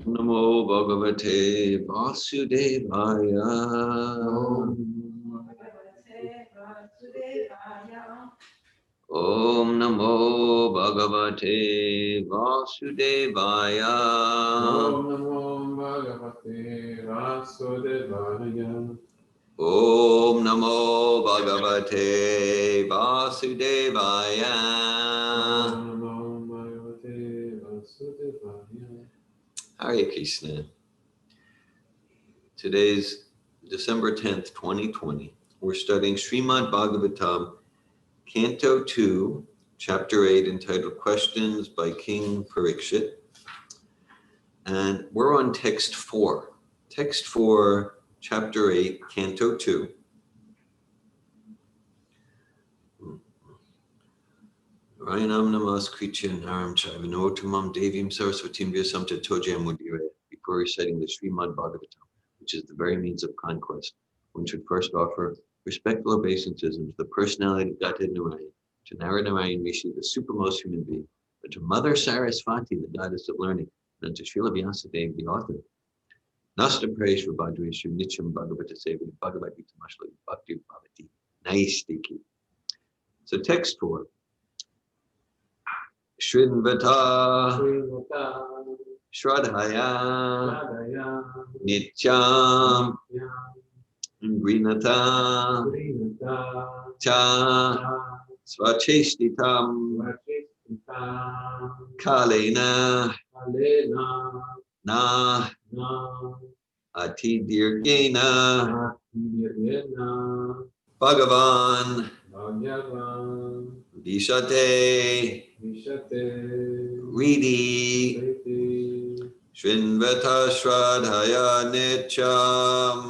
Namo Bhagavate Vasudevaya. Om Namo Bhagavate Vasudevaya. Om Namo Bhagavate Vasudevaya. Om Namo Bhagavate Vasudevaya. Om Namo Bhagavate Vasudevaya. Hare Krishna. Today's December 10th, 2020. We're studying Srimad Bhagavatam, Canto 2, Chapter 8, entitled Questions by King Parikshit. And we're on Text 4. Text 4, Chapter 8, Canto 2. Rayanam namaskritya naram chayvanotamam devim saraswatim vyasam tatojam mudire. Before reciting the Srimad Bhagavatam, which is the very means of conquest, one should first offer respectful obeisances to the personality of Godhead Narayan, to Narayan Rishi, the supermost human being, and to Mother Saraswati, the goddess of learning, and to Srila Vyasadeva, the author. Nasta praise for Bhadreshu Nityam Bhagavata Sevani Bhagavati Tamashla Bhakti Bhavati Naistiki. So text 4. Shrinvata Shradhaya Nityam Grinata Cha Svacheshtitam Kalena Na Atidirgena Bhagavan Vishate Ridi Shrinvata Shradhaya Nityam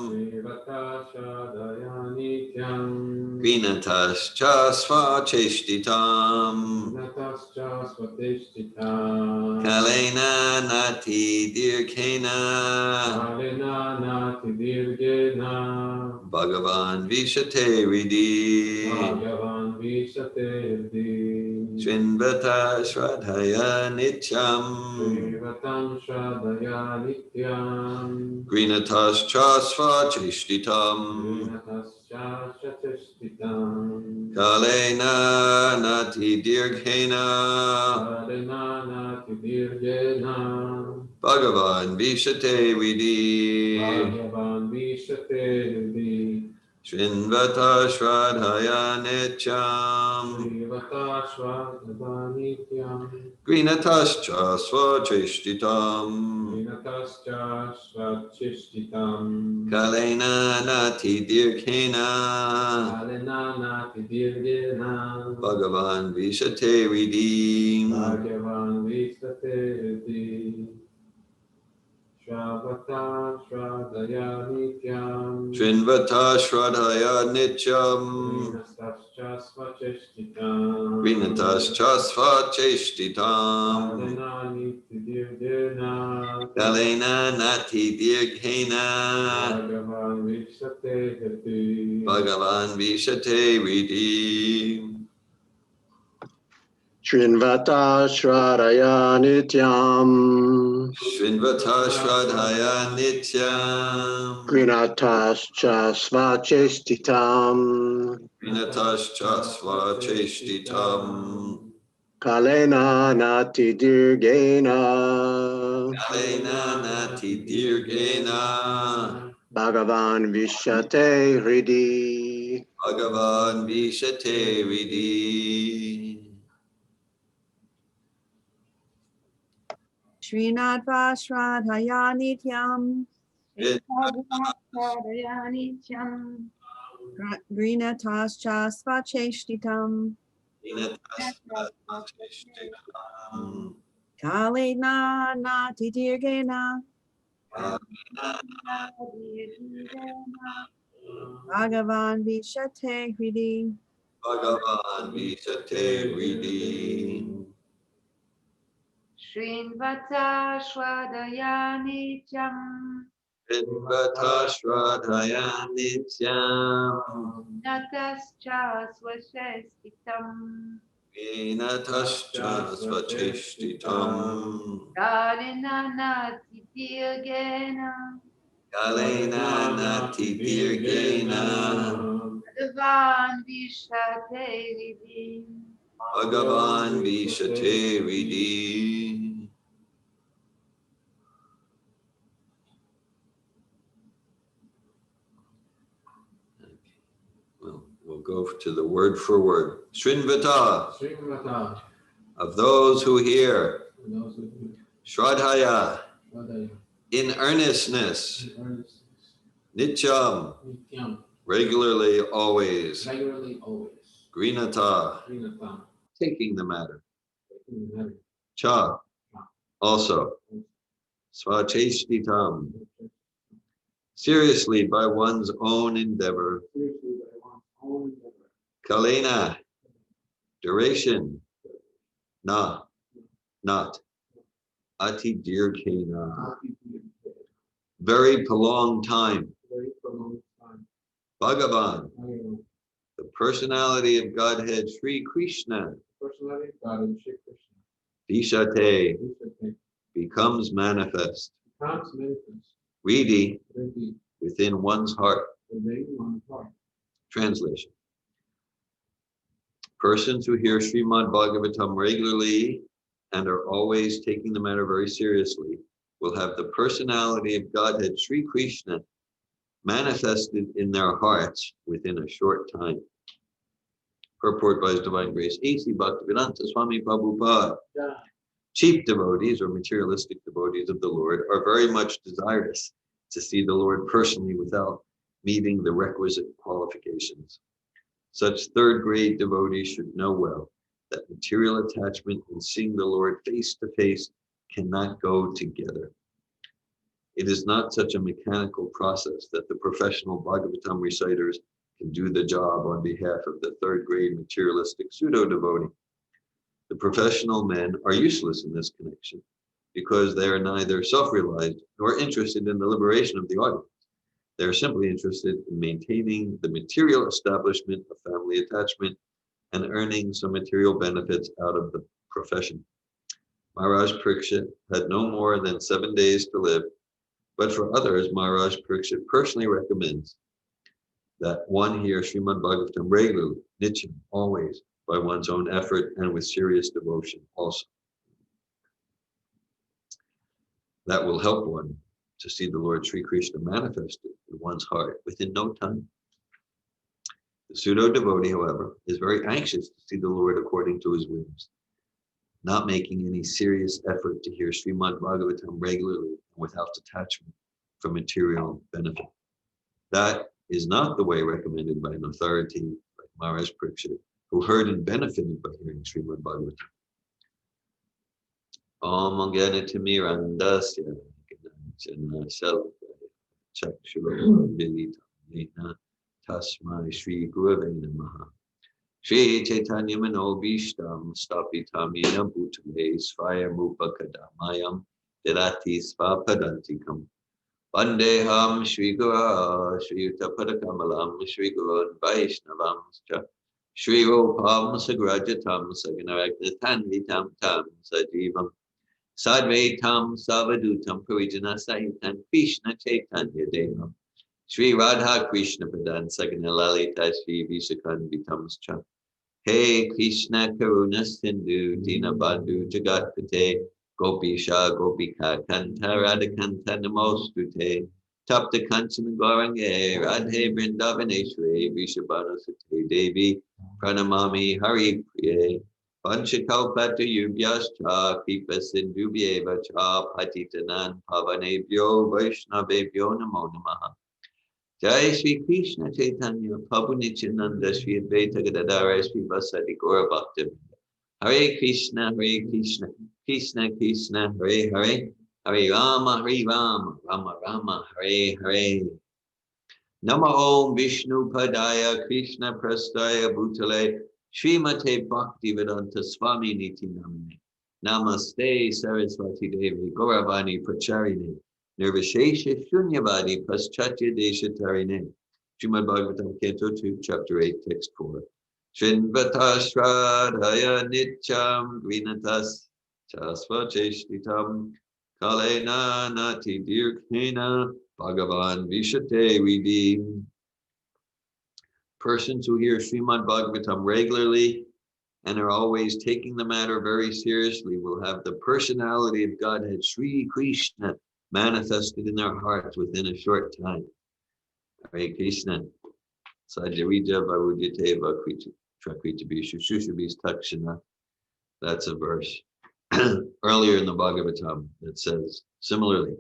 Grinatascha Svacheshtitam Kalena Nati Dirkena Bhagavan Vishate Ridi Shrinvata Shradhaya Nityam Grinatascha Svacheshtitam Kalena Nati Dirghena Bhagavan Vishate Ridi Shrinvata Shradhaya Nityam Grinatascha Svacheshtitam Kalena Nati Dirghena Bhagavan Vishate Ridi Shrinvata Shradhaya Nityam Grinatascha Svacheshtitam Kalena Nati Dirghena Bhagavan Vishate Ridi Shrinvata Shradhaya Nityam Shrinvata Shradhaya Nityam Grinatascha Svacheshtitam Grinatascha Svacheshtitam Kalena Nati Dirgena Kalena Nati Dirghena Bhagavan Vishate Hridi Bhagavan Vishate Ridi Srinadva Shradhaya Nityam Grinatascha Svacheshtitam Kalena Nati Dirgena Bhagavan Vishate Hridi Bhagavan Vishate Ridi Shrinvata Shradhaya Nityam Shrinvata Shradhaya Nityam Natascha Svacheshtitam Vinatascha svacheshtitam. Kalena natitirgena. Kalena nati dirgena. Bhagavan vishate vidhi. Bhagavan vishate vidhi. We'll go to the word for word. Shrinvata, Srimata. of those who hear. Shraddhaya, in earnestness. Nityam, Nityam. regularly, always. Regularly, always. Grinata, Srinata. taking the matter. Cha, also. Svacheshtitam, seriously by one's own endeavor. Kalena, duration. Na, not. Ati dirkena, very prolonged time. Bhagavan, the personality of Godhead, Sri Krishna. Personality of God and Shri Krishna. Vishate, becomes manifest. Becomes manifest. Ready, Ready. within one's heart. Within one's heart. Translation. Persons who hear Srimad Bhagavatam regularly and are always taking the matter very seriously will have the personality of Godhead, Sri Krishna, manifested in their hearts within a short time. Purport by His Divine Grace, A.C. Bhaktivedanta Swami Prabhupada. Cheap devotees or materialistic devotees of the Lord are very much desirous to see the Lord personally without meeting the requisite qualifications. Such third-grade devotees should know well that material attachment and seeing the Lord face to face cannot go together. It is not such a mechanical process that the professional Bhagavatam reciters can do the job on behalf of the third-grade materialistic pseudo-devotee. The professional men are useless in this connection because they are neither self-realized nor interested in the liberation of the audience. They are simply interested in maintaining the material establishment of family attachment and earning some material benefits out of the profession. Maharaj Parikshit had no more than 7 days to live, but for others, Maharaj Parikshit personally recommends that one hear Srimad Bhagavatam regularly, nityam, always, by one's own effort and with serious devotion also. That will help one to see the Lord Sri Krishna manifested in one's heart within no time. The pseudo-devotee, however, is very anxious to see the Lord according to his whims, not making any serious effort to hear Srimad Bhagavatam regularly and without detachment from material benefit. That is not the way recommended by an authority like Maharaj Parikshit, who heard and benefited by hearing Srimad Bhagavatam. Om Ganatimirandasya Chakshurabilitamena Tasmai Shri Gurave Namaha. Shri Chaitanya Manobishtam Stapitam Yena Bhutale Svayamupakadamayam Dirati Svapadantikam Vandeham Shri Gura Shri Utapadakamalam Shri Gurun Vaishnavam Shri Rupam Sagrajatam Saganaragnatanvitam Tam Sajivam Sadvaitam Savadutam Parijana Sahitan Krishna Chaitanya Devam Shri Radha Krishna Padan Saganalalita Shri Vishakanvitamscha. Hey Krishna Karuna Sindhu Dinabandhu Jagatpate Gopisha Gopika Kanta Radhakanta Namostute Tapta Kanchana Gaurange Radhe Vrindavaneshwari Vishabhanu Sate Devi Pranamami Hari Priye Panchakalpata Yubhyascha Kripa Sindhubhyeva Cha Patitanan Pavanebhyo Vaishnavebhyo Namo Namaha. Jai Shri Krishna Chaitanya Prabhu Nityananda Shri Advaita Gadadara Shri Vasadi Gaura Bhakti. Hare Krishna, Krishna Krishna, Hare Hare, Hare Rama, Rama Rama, Hare Hare. Nama Om Vishnu Padaya Krishna Prastaya Bhutale Srimate Bhakti Vedanta Swami Niti Namine. Namaste Saraswati Devi Gauravani Pracharine. Nirvishesha Shunyavadi Paschatya Deshatarine. Srimad Bhagavatam Canto 2, Chapter 8, Text 4. Shinvatashradhaya nityam grinatas chasvacheshtitam kalena nati dirghena Bhagavan Vishate Vidhi. Persons who hear Srimad Bhagavatam regularly and are always taking the matter very seriously will have the personality of Godhead Sri Krishna manifested in their hearts within a short time. Hare Krishna. Sajarija Varudite Vakrita Trakrita Bishushushubis Takshana. That's a verse earlier in the Bhagavatam that says, similarly,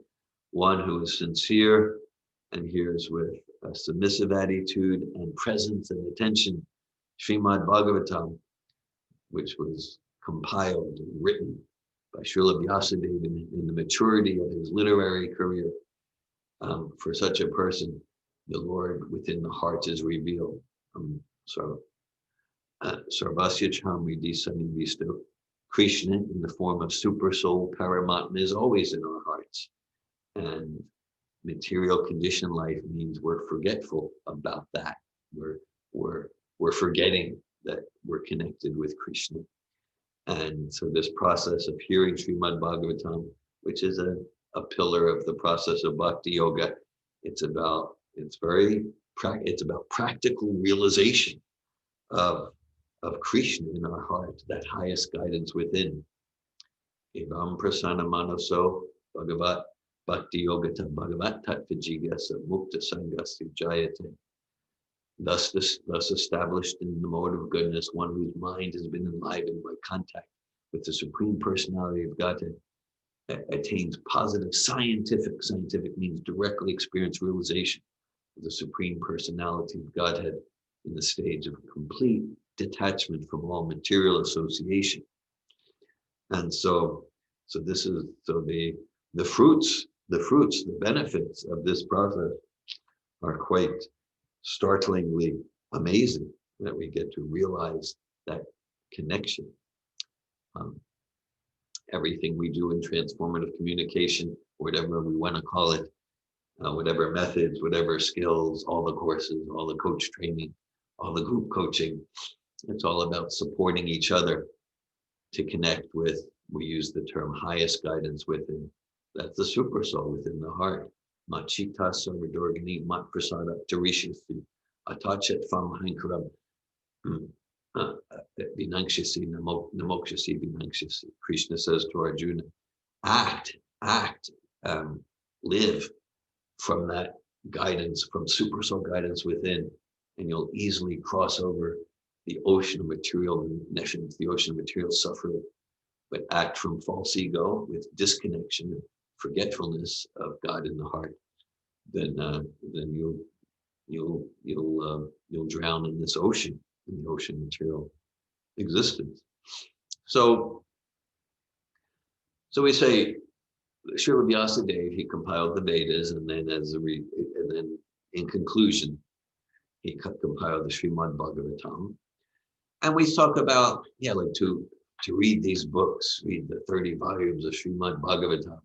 one who is sincere and hears with a submissive attitude and presence and attention, Srimad Bhagavatam, which was compiled and written by Srila Vyasadeva in the maturity of his literary career. For such a person, the Lord within the heart is revealed. Sarvasya Chamridi Sanivisto. Krishna in the form of Super Soul Paramatma is always in our hearts. And material conditioned life means we're forgetful about that. We're forgetting that we're connected with Krishna. And so this process of hearing Srimad Bhagavatam, which is a pillar of the process of Bhakti Yoga, it's about practical realization of Krishna in our heart, that highest guidance within. Evam prasana manaso bhagavat bhakti yogata bhagavat tattvajigasa mukta sangasya jayate. Thus established in the mode of goodness, one whose mind has been enlivened by contact with the Supreme Personality of Godhead attains positive scientific means directly experienced realization of the Supreme Personality of Godhead in the stage of complete detachment from all material association. And so the fruits, the benefits of this process are quite startlingly amazing, that we get to realize that connection. Everything we do in transformative communication, whatever we want to call it, whatever methods, whatever skills, all the courses, all the coach training, all the group coaching, it's all about supporting each other to connect with, we use the term highest guidance within. That's the super soul within the heart. Machita Samadorgani Mat Prasada Tarishisi Atachet Fam Hankaram Vinangshasi Namokshasi Vinangshasi. Krishna says to Arjuna, act, live from that guidance, from super soul guidance within, and you'll easily cross over the ocean of material nations, the ocean of material suffering. But act from false ego with disconnection and forgetfulness of God in the heart, then you'll drown in this ocean, in the ocean of material existence. So we say Srila Vyasadeva, he compiled the Vedas, and then in conclusion, he compiled the Srimad Bhagavatam. And we talk about, to read these books, read the 30 volumes of Srimad Bhagavatam,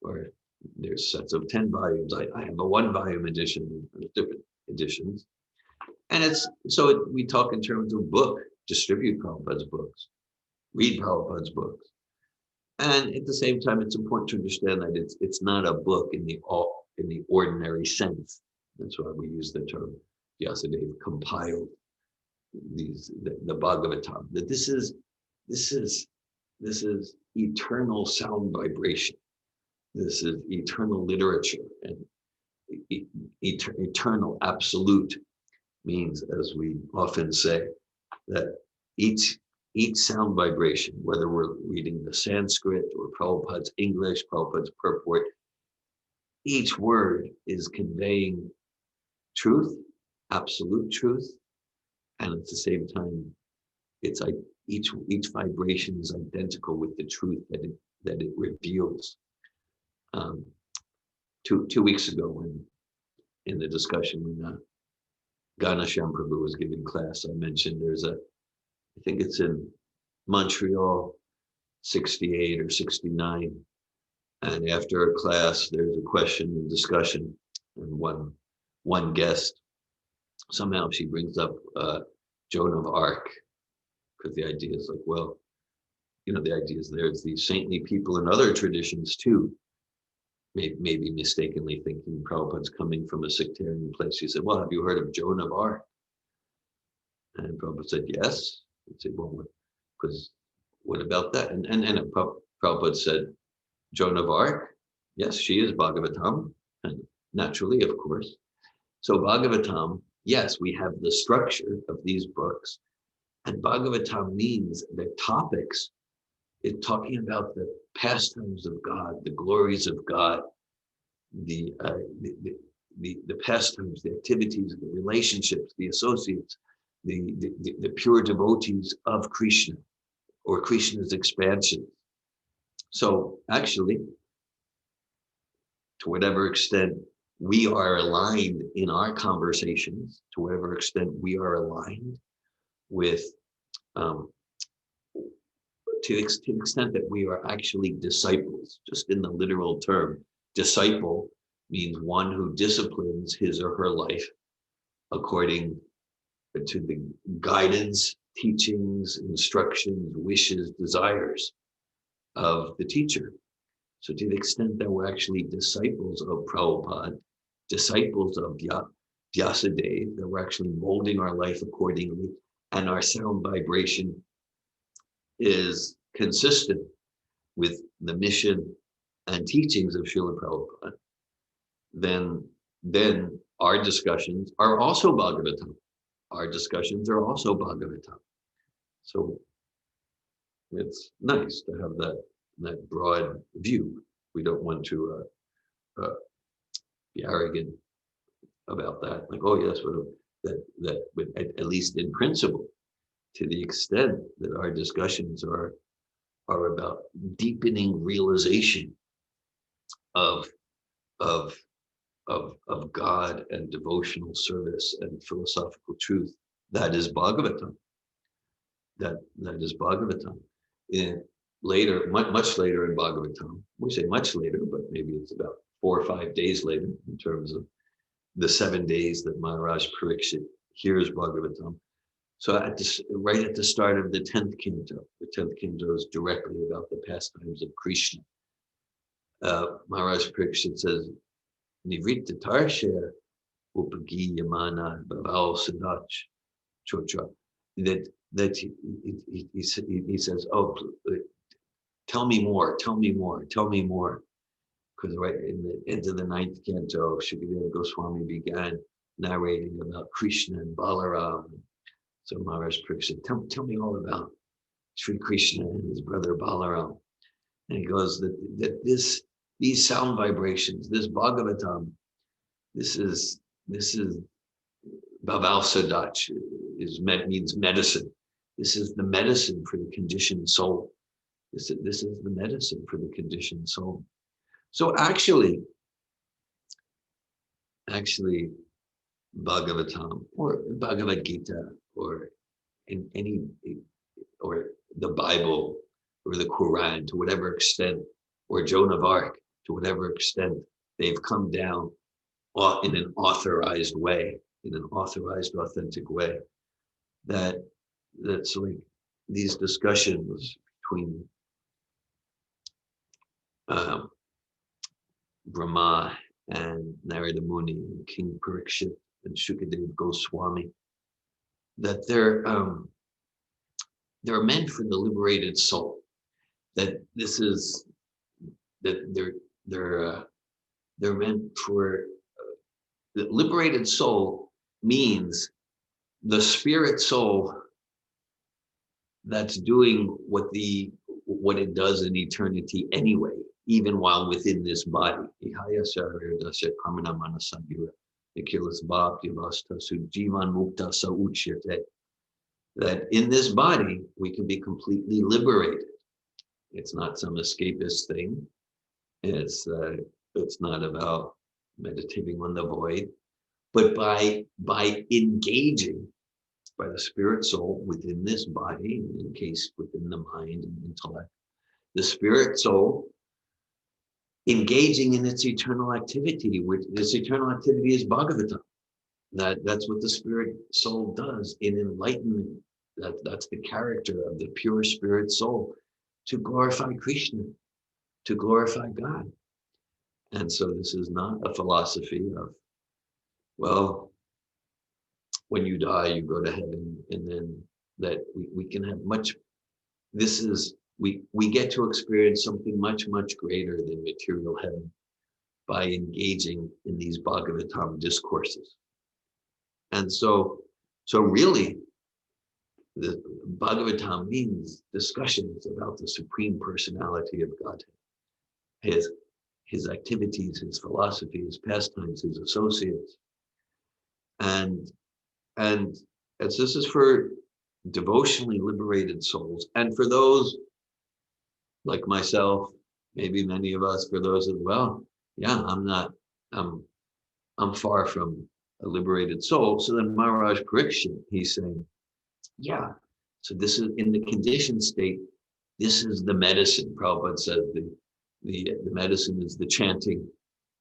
or there's sets of 10 volumes. I have a 1-volume edition, there's different editions. And we talk in terms of book, distribute Prabhupada's books, read Prabhupada's books. And at the same time, it's important to understand that it's not a book in the ordinary sense. That's why we use the term Vyasadeva compiled the Bhagavatam. That this is eternal sound vibration. This is eternal literature, and eternal absolute means, as we often say, that each sound vibration, whether we're reading the Sanskrit or Prabhupada's English, Prabhupada's purport, each word is conveying truth, absolute truth, and at the same time, it's like each vibration is identical with the truth that it reveals. 2 weeks ago, when in the discussion when Ganasham Prabhu was giving class, I mentioned I think it's in Montreal, 68 or 69, and after a class, there's a question and discussion, and one guest, somehow she brings up Joan of Arc, because the idea is like, well, the idea is there's these saintly people in other traditions too. Maybe mistakenly thinking Prabhupada's coming from a sectarian place. He said, well, have you heard of Joan of Arc? And Prabhupada said, yes. He said, well, because what about that? And Prabhupada said, Joan of Arc, yes, she is Bhagavatam, and naturally, of course. So Bhagavatam, yes, we have the structure of these books, and Bhagavatam means the topics. It's talking about the pastimes of God, the glories of God, the pastimes, the activities, the relationships, the associates, the pure devotees of Krishna, or Krishna's expansion. So actually, to whatever extent we are aligned in our conversations, to whatever extent we are aligned with, to the extent that we are actually disciples, just in the literal term, disciple means one who disciplines his or her life according to the guidance, teachings, instructions, wishes, desires of the teacher. So to the extent that we're actually disciples of Prabhupada, disciples of Vyasadeva, that we're actually molding our life accordingly, and our sound vibration is consistent with the mission and teachings of Srila Prabhupada, then our discussions are also Bhagavatam. Our discussions are also Bhagavatam. So it's nice to have that broad view. We don't want to be arrogant about that. Like, oh yes, but at least in principle, to the extent that our discussions are about deepening realization of God and devotional service and philosophical truth, that is Bhagavatam. That is Bhagavatam. Later, much later in Bhagavatam, we say much later, but maybe it's about 4 or 5 days later in terms of the 7 days that Maharaj Parikshit hears Bhagavatam. So right at the start of the 10th canto, the 10th canto is directly about the pastimes of Krishna. Maharaj Parikshit says, Nivritta Tarsha Upagiyamana Bhaval Sadach Chocha. That he says, oh, tell me more. Because right in the end of the 9th canto, Shukadeva Goswami began narrating about Krishna and Balaram. So Maharaj Parikshit, tell me all about Sri Krishna and his brother Balaram. And he goes that these sound vibrations, this Bhagavatam, this is Bhaval Sadach, means medicine. This is the medicine for the conditioned soul. This is the medicine for the conditioned soul. So actually, Bhagavatam or Bhagavad Gita or or the Bible or the Quran, to whatever extent, or Joan of Arc, to whatever extent, they've come down in an authorized way, in an authorized, authentic way. That's like these discussions between Brahma and Narada Muni and King Parikshit and Shukadeva Goswami, that they're meant for the liberated soul. That they're meant for the liberated soul, means the spirit soul that's doing what it does in eternity anyway, even while within this body. That in this body, we can be completely liberated. It's not some escapist thing. It's not about meditating on the void, but by engaging by the spirit soul within this body, encased within the mind and intellect, the spirit soul engaging in its eternal activity, which this eternal activity is Bhagavatam. That's what the spirit soul does in enlightenment. That's the character of the pure spirit soul, to glorify Krishna, to glorify God. And so this is not a philosophy of, well, when you die, you go to heaven, and then that we can have much, this is, we get to experience something much, much greater than material heaven by engaging in these Bhagavatam discourses. And so really, the Bhagavatam means discussions about the Supreme Personality of Godhead, his activities, his philosophy, his pastimes, his associates. And as this is for devotionally liberated souls, and for those like myself, maybe many of us, for those as well, yeah, I'm far from a liberated soul. So then Maharaj Pariksha, he's saying, yeah, so this is in the conditioned state, this is the medicine. Prabhupada says the medicine is the chanting,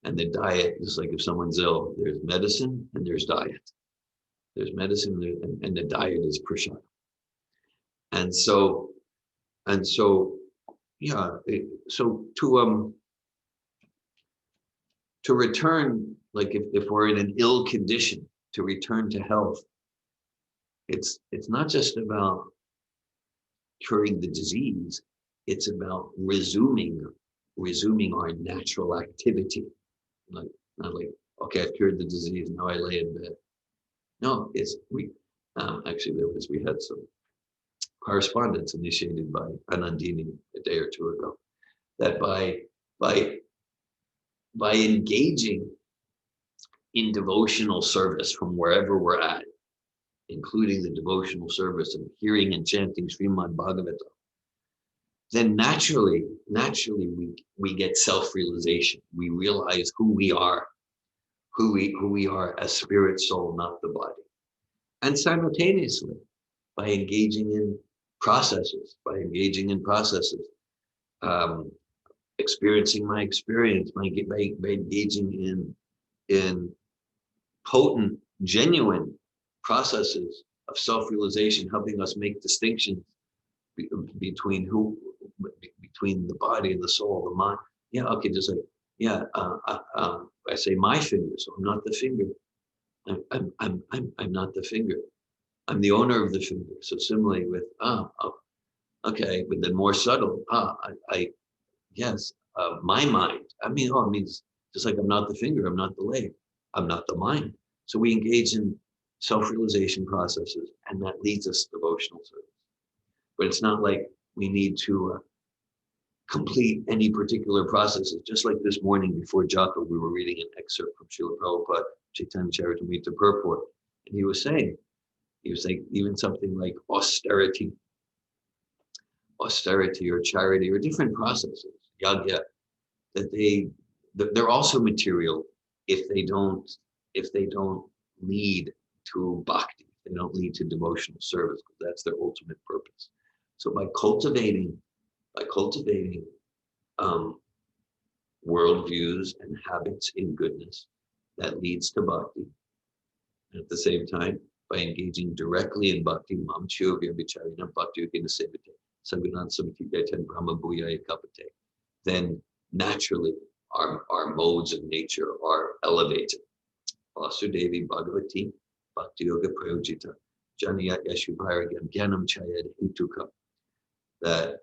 and the diet, just like if someone's ill, there's medicine and there's diet. There's medicine and the diet is prasad. And so, yeah, so to return, like if we're in an ill condition, to return to health, it's not just about curing the disease, it's about resuming our natural activity. Like, not like, okay, I've cured the disease, now I lay in bed. No, it's we had some correspondence initiated by Anandini a day or two ago, that by engaging in devotional service from wherever we're at, including the devotional service of hearing and chanting Srimad Bhagavatam, then naturally we get self-realization. We realize who we are as spirit soul, not the body. And simultaneously, by engaging in processes, experiencing my experience, by engaging in potent, genuine processes of self-realization, helping us make distinctions between the body and the soul, the mind. Yeah, okay, just like, yeah, I say my finger, so I'm not the finger. I'm not the finger. I'm the owner of the finger. So similarly with okay, but then more subtle. Yes, my mind. I mean, it means just like I'm not the finger, I'm not the leg, I'm not the mind. So we engage in self-realization processes, and that leads us to devotional service. But it's not like we need to complete any particular processes. Just like this morning before japa, we were reading an excerpt from Srila Prabhupada, Chaitanya Charitamrita Purport, and he was saying even something like austerity or charity or different processes, yagya, that they're also material if they don't lead to bhakti, they don't lead to devotional service, because that's their ultimate purpose. So by cultivating worldviews and habits in goodness, that leads to bhakti. And at the same time, by engaging directly in bhakti, mam chivya vicharina bhakti yogena sevate sagunan samtikaiten brahma bhuyaya kapate, then naturally our modes of nature are elevated. Vasudevi Bhagavati Bhakti Yoga Prayojita Janiyat Yashubharagam Gyanam Chayad Hituka, that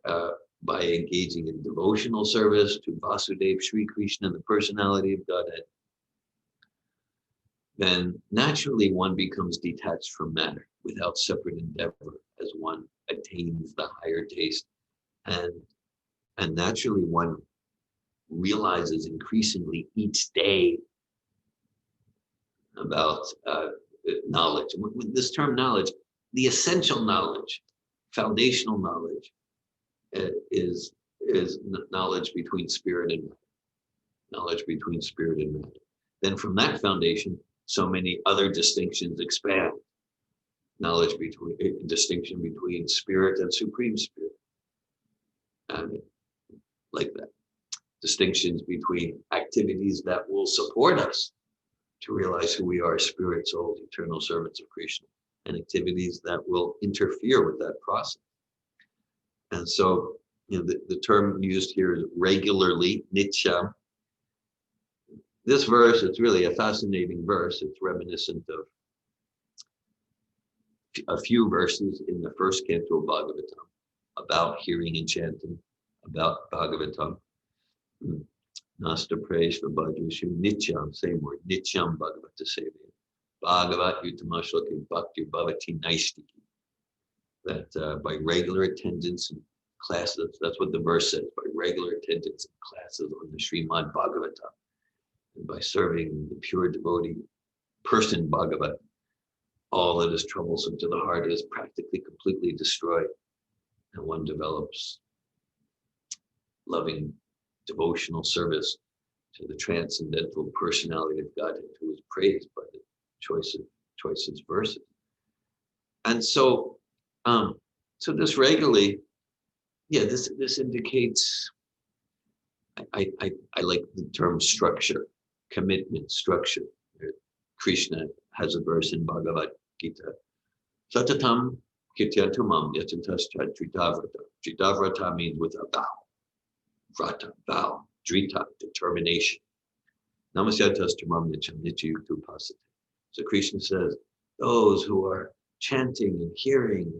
by engaging in devotional service to Vasudev Sri Krishna, the personality of Godhead, then naturally one becomes detached from matter without separate endeavor as one attains the higher taste. And naturally one realizes increasingly each day about knowledge. With this term knowledge, the essential knowledge, foundational knowledge, is knowledge between spirit and matter. Knowledge between spirit and matter. Then from that foundation, so many other distinctions expand. Knowledge distinction between spirit and supreme spirit. Like that. Distinctions between activities that will support us to realize who we are, spirit, souls, eternal servants of Krishna, and activities that will interfere with that process. And so, the term used here is regularly, nitya. This verse, it's really a fascinating verse. It's reminiscent of a few verses in the first canto of Bhagavatam about hearing and chanting, about Bhagavatam. Nasta Preshva Bhadrishu Nityam, same word, Nityam Bhagavata Sevya. Bhagavat Utamashloki Bhakti Bhavati Naishtiki. That by regular attendance in classes, that's what the verse says, by regular attendance in classes on the Srimad Bhagavatam, and by serving the pure devotee person Bhagavat, all that is troublesome to the heart is practically completely destroyed, and one develops loving devotional service to the transcendental personality of Godhead, who is praised by the choices verses. And so, so this regularly, this indicates. I like the term structure, commitment, structure. Krishna has a verse in Bhagavad Gita. Satatam kirtyatumam yatantascha dritavrata. Dritavrata means with a vow. Vrata, vow. Drita, determination. Namasyatastamam nityam nityayuktu pasate. So Krishna says, those who are chanting and hearing,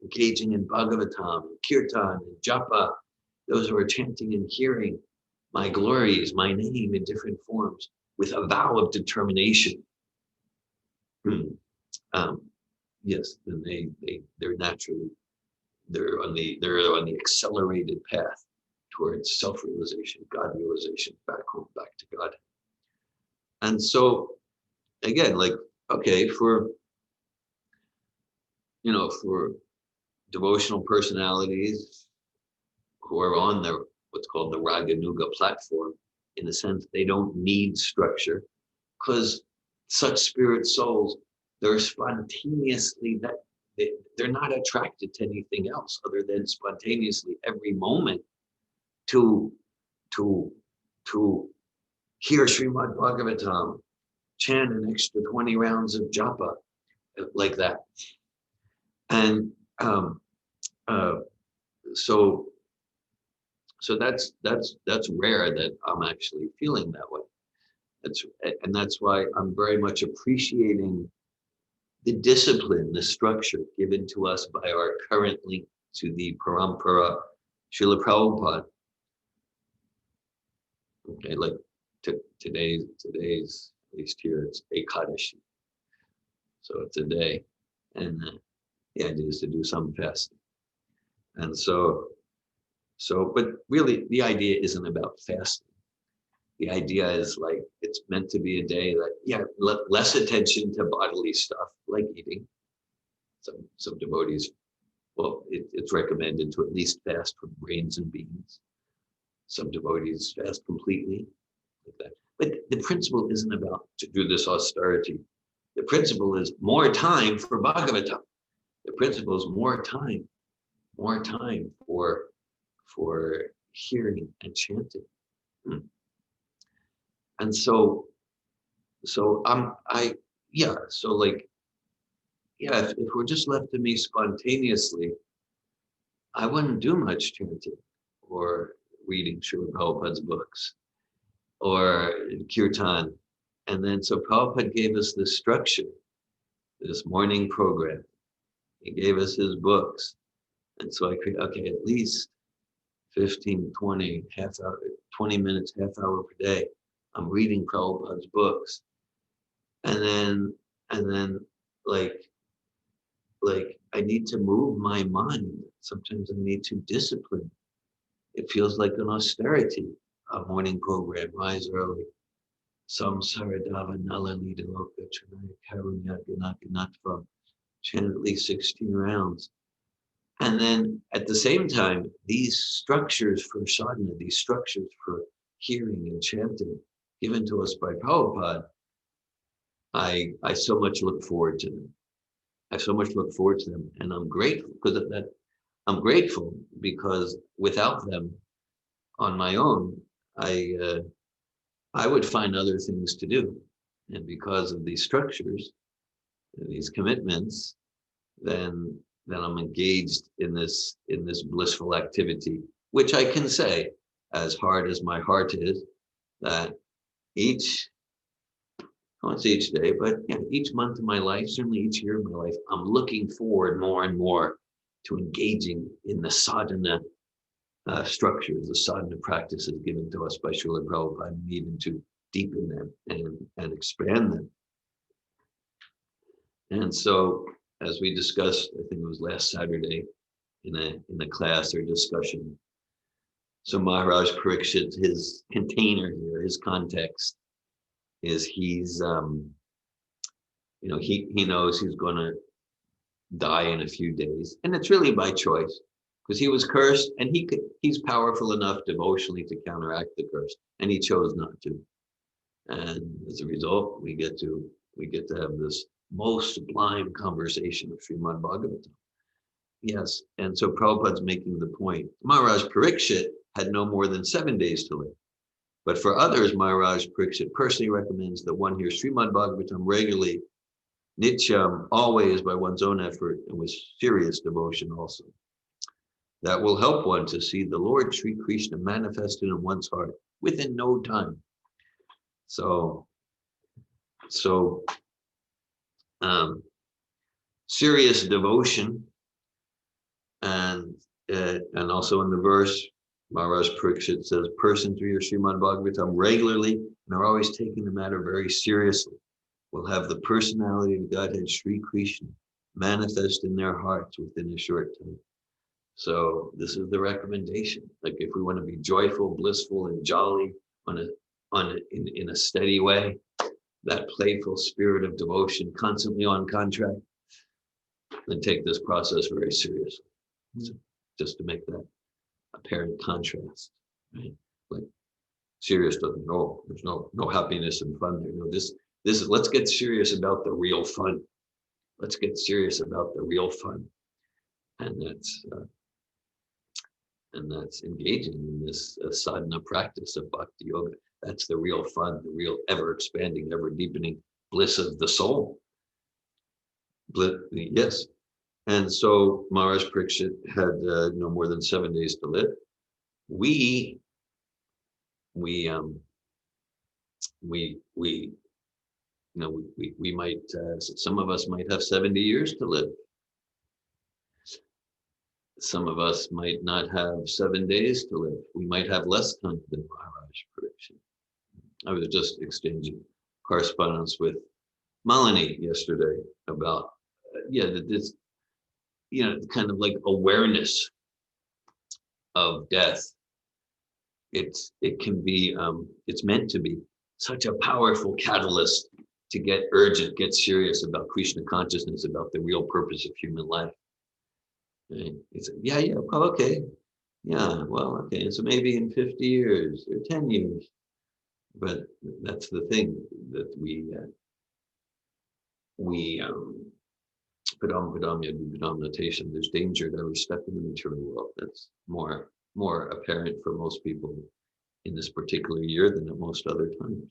engaging in Bhagavatam, Kirtan, and Japa, those who are chanting and hearing my glories, my name in different forms, with a vow of determination. Yes, then they're naturally on the accelerated path towards self-realization, God realization, back home, back to God. And so again, like, okay, for devotional personalities who are on what's called the Raganuga platform, in the sense they don't need structure, because such spirit souls, they're spontaneously, that they're not attracted to anything else other than spontaneously every moment to hear Srimad Bhagavatam, chant an extra 20 rounds of japa, like that. And so that's rare that I'm actually feeling that way. That's why I'm very much appreciating the discipline, the structure given to us by our current link to the Parampara, Srila Prabhupada. Okay, like today's, at least here, it's Ekadashi. So it's a day, and the idea is to do some fasting. And so, but really the idea isn't about fasting. The idea is like, it's meant to be a day that, less attention to bodily stuff, like eating. Some devotees, well, it's recommended to at least fast from grains and beans. Some devotees fast completely, like that. But the principle isn't about to do this austerity. The principle is more time for Bhagavatam. The principle is more time for hearing and chanting. And so if we're just left to me spontaneously, I wouldn't do much chanting or reading Srila Prabhupada's books or kirtan. And then so Prabhupada gave us this structure, this morning program. He gave us his books. And so I created, okay, at least 15, 20, half hour, 20 minutes, half hour per day, I'm reading Prabhupada's books. And then like I need to move my mind. Sometimes I need to discipline. It feels like an austerity, a morning program, rise early. Samsaradava Nalali Deloka Chanaya Karunya Ganaganatva, chant at least 16 rounds. And then at the same time, these structures for sadhana, these structures for hearing and chanting given to us by Prabhupada, I so much look forward to them. I so much look forward to them, and I'm grateful because of that. I'm grateful because without them, on my own, I would find other things to do. And because of these structures, these commitments, then I'm engaged in this blissful activity, which I can say, as hard as my heart is, that I won't say each day, but yeah, each month of my life, certainly each year of my life, I'm looking forward more and more to engaging in the sadhana structures, the sadhana practices given to us by Srila Prabhupada, needing to deepen them and expand them. And so, as we discussed, I think it was last Saturday in a class or discussion, so Maharaj Parikshit, his container here, his context is he's he knows he's going to die in a few days, and it's really by choice, because he was cursed, and he's powerful enough devotionally to counteract the curse, and he chose not to. And as a result, we get to have this most sublime conversation of Srimad Bhagavatam. Yes, and so Prabhupada's making the point. Maharaj Parikshit had no more than 7 days to live. But for others, Maharaj Parikshit personally recommends that one hears Srimad Bhagavatam regularly, nityam, always by one's own effort and with serious devotion also. That will help one to see the Lord Sri Krishna manifested in one's heart within no time. So serious devotion, and also in the verse, Maharaj Parikshit says, persons who hear Srimad Bhagavatam regularly and are always taking the matter very seriously will have the personality of Godhead Sri Krishna manifest in their hearts within a short time. So this is the recommendation. Like, if we want to be joyful, blissful, and jolly in a steady way, that playful spirit of devotion, constantly on contract, then take this process very seriously. So just to make that apparent contrast, right? Like, serious doesn't know, there's no happiness and fun there. No, this is, let's get serious about the real fun. Let's get serious about the real fun, and that's engaging in this sadhana practice of bhakti yoga. That's the real fun, the real ever expanding, ever deepening bliss of the soul. Yes. And so Maharaj Parikshit had no more than 7 days to live. We might, some of us might have 70 years to live. Some of us might not have 7 days to live. We might have less time than Maharaj Parikshit. I was just exchanging correspondence with Malini yesterday about, this, kind of like awareness of death. It can be, it's meant to be such a powerful catalyst to get urgent, get serious about Krishna consciousness, about the real purpose of human life. And it's, okay. Yeah, well, okay. So maybe in 50 years or 10 years. But that's the thing, that we padam notation, there's danger to every step in the material world. That's more apparent for most people in this particular year than at most other times.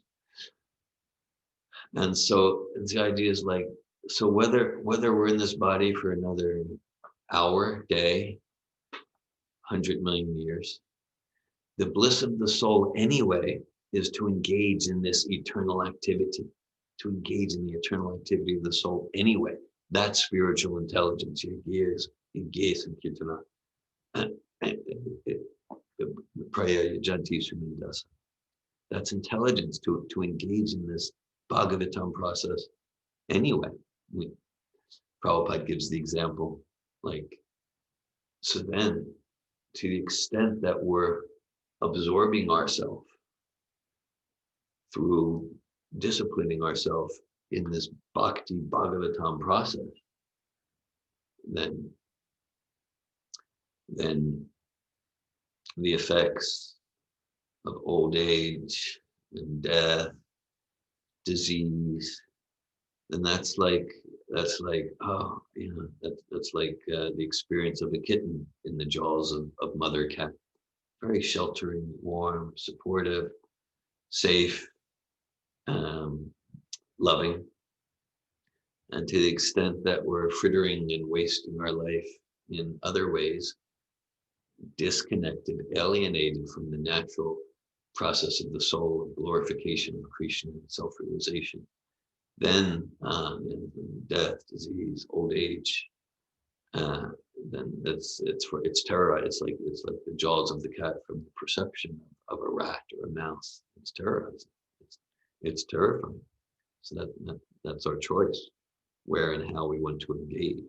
And so the idea is like, so whether we're in this body for another hour, day, 100 million years, the bliss of the soul anyway is to engage in this eternal activity, to engage in the eternal activity of the soul anyway. That's spiritual intelligence. That's intelligence to engage in this Bhagavatam process anyway. Prabhupada gives the example, like, so then, to the extent that we're absorbing ourselves through disciplining ourselves in this Bhakti Bhagavatam process, then the effects of old age and death, disease, then that's like that's like the experience of a kitten in the jaws of mother cat. Very sheltering, warm, supportive, safe, loving. And to the extent that we're frittering and wasting our life in other ways, disconnected, alienated from the natural process of the soul of glorification of Krishna and self-realization, then death, disease, old age, then it's terror. It's like the jaws of the cat from the perception of a rat or a mouse. It's terrorizing. It's terrifying. So that's our choice, where and how we want to engage.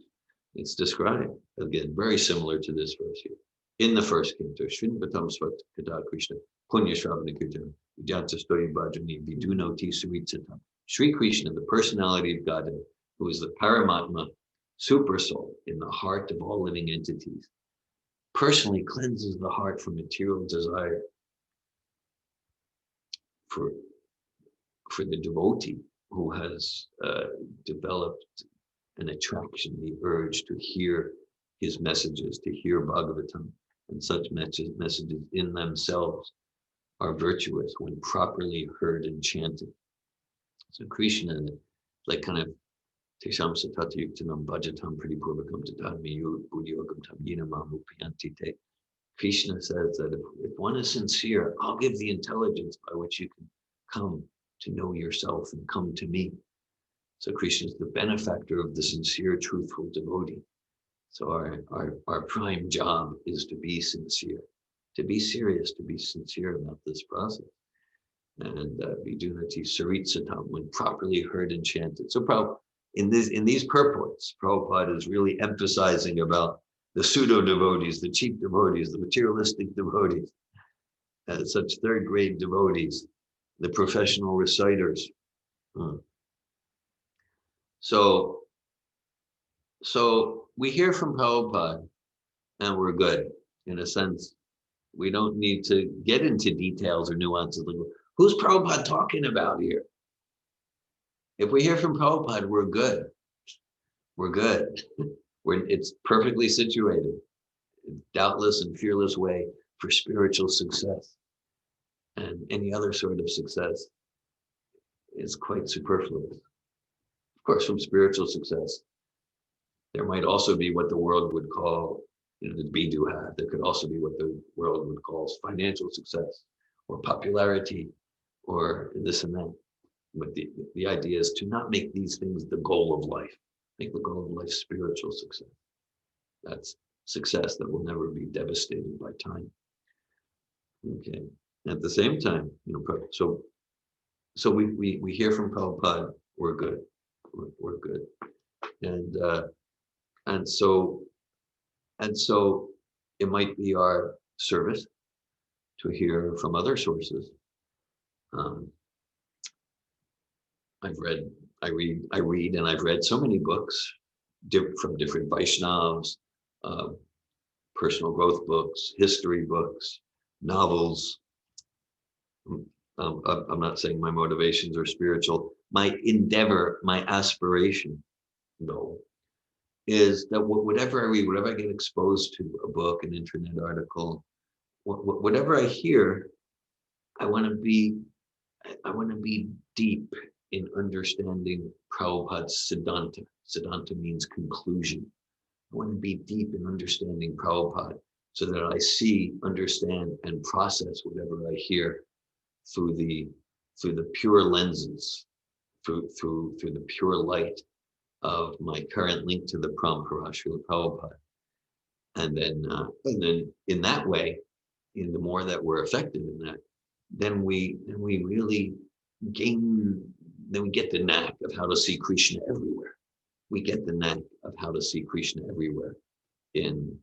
It's described again, very similar to this verse here. In the first canto, Srinvatam Svatkata Krishna, Punya Shravana Kirtan, Vijata Story Bhajani, Vidunoti Suritsatam. Sri Krishna, the personality of Godhead, who is the Paramatma, super soul in the heart of all living entities, personally cleanses the heart from material desire. For the devotee who has developed an attraction, the urge to hear his messages, to hear Bhagavatam, and such messages in themselves are virtuous when properly heard and chanted. So Krishna, like kind of Tesham Satata Yuktanam Bhajatam Pradipurvakam Tadami Buddhiyogam Tam Yinamam Upayantite. Krishna says that if one is sincere, I'll give the intelligence by which you can come to know yourself and come to me. So Krishna is the benefactor of the sincere, truthful devotee. So our prime job is to be sincere, to be serious, to be sincere about this process. And Vidunati Saritsatam, when properly heard and chanted. So in these purports, Prabhupada is really emphasizing about the pseudo devotees, the cheap devotees, the materialistic devotees, such third grade devotees, the professional reciters. So we hear from Prabhupada and we're good. In a sense, we don't need to get into details or nuances. Like, who's Prabhupada talking about here? If we hear from Prabhupada, we're good. We're good. It's perfectly situated, doubtless and fearless way for spiritual success. And any other sort of success is quite superfluous. Of course, from spiritual success, there might also be what the world would call, the Biddu had. There could also be what the world would call financial success or popularity or this and that. But the idea is to not make these things the goal of life. Make the goal of life spiritual success. That's success that will never be devastated by time. Okay. At the same time, so we hear from Prabhupada, we're good. We're good. And so it might be our service to hear from other sources. I read, and I've read so many books from different Vaishnavas, personal growth books, history books, novels. I'm not saying my motivations are spiritual. My endeavor, my aspiration, though, is that whatever I read, whatever I get exposed to, a book, an internet article, whatever I hear, I want to be deep in understanding Prabhupada's Siddhanta. Siddhanta means conclusion. I want to be deep in understanding Prabhupada so that I see, understand, and process whatever I hear through the pure lenses, through the pure light of my current link to the Parampara, Srila Prabhupada. And then in that way, in the more that we're effective in that, then we really then we get the knack of how to see Krishna everywhere. We get the knack of how to see Krishna everywhere in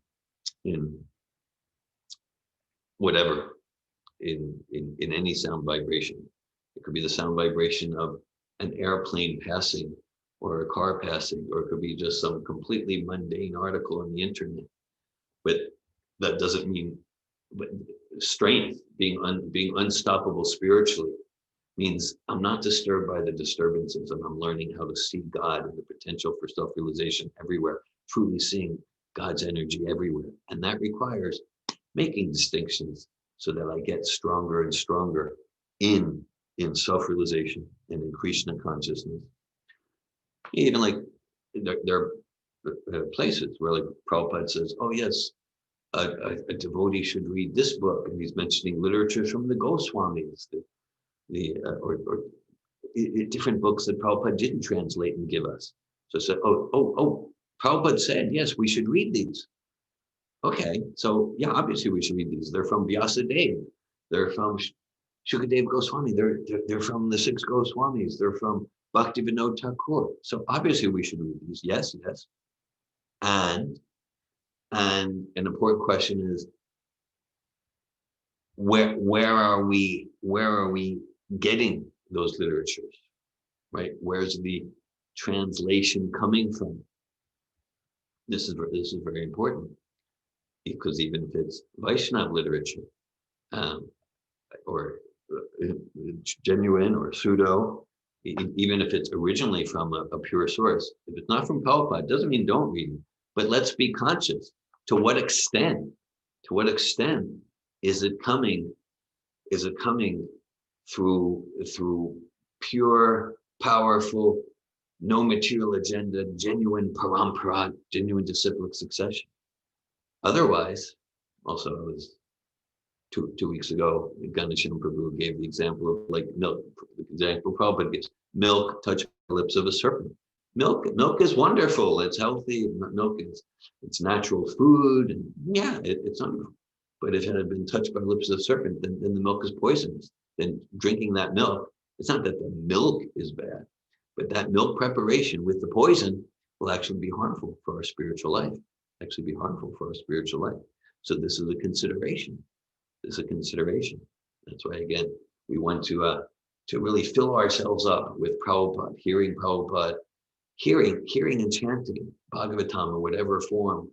whatever, in any sound vibration. It could be the sound vibration of an airplane passing or a car passing, or it could be just some completely mundane article on the internet. But that doesn't mean strength, being unstoppable spiritually, means I'm not disturbed by the disturbances, and I'm learning how to see God and the potential for self-realization everywhere, truly seeing God's energy everywhere. And that requires making distinctions so that I get stronger and stronger in in self-realization and in Krishna consciousness. Even like there are places where like Prabhupada says, oh yes, a devotee should read this book, and he's mentioning literature from the Goswamis, or different books that Prabhupada didn't translate and give us. So said, Prabhupada said, yes, we should read these. Okay, so yeah, obviously we should read these. They're from Vyasadeva. They're from Shukadev Goswami. They're from the 6 Goswamis. They're from Bhaktivinoda Thakur. So obviously we should read these. Yes. And an important question is, where are we getting those literatures, right? Where's the translation coming from? This is very important, because even if it's Vaishnava literature, or genuine or pseudo, even if it's originally from a pure source, if it's not from Prabhupada, doesn't mean don't read it. But let's be conscious. To what extent is it coming through pure, powerful, no material agenda, genuine parampara, genuine disciplic succession? Otherwise, also I was two weeks ago, Ganesham Prabhu gave the example of like milk. The example Prabhupada gives: milk touched the lips of a serpent. Milk is wonderful. It's healthy. Milk it's natural food, and yeah, it's wonderful. But if it had been touched by the lips of a serpent, then the milk is poisonous. Then drinking that milk, it's not that the milk is bad, but that milk preparation with the poison will actually be harmful for our spiritual life. So this is a consideration. That's why, again, we want to really fill ourselves up with Prabhupada, hearing Prabhupada, hearing and chanting Bhagavatam or whatever form,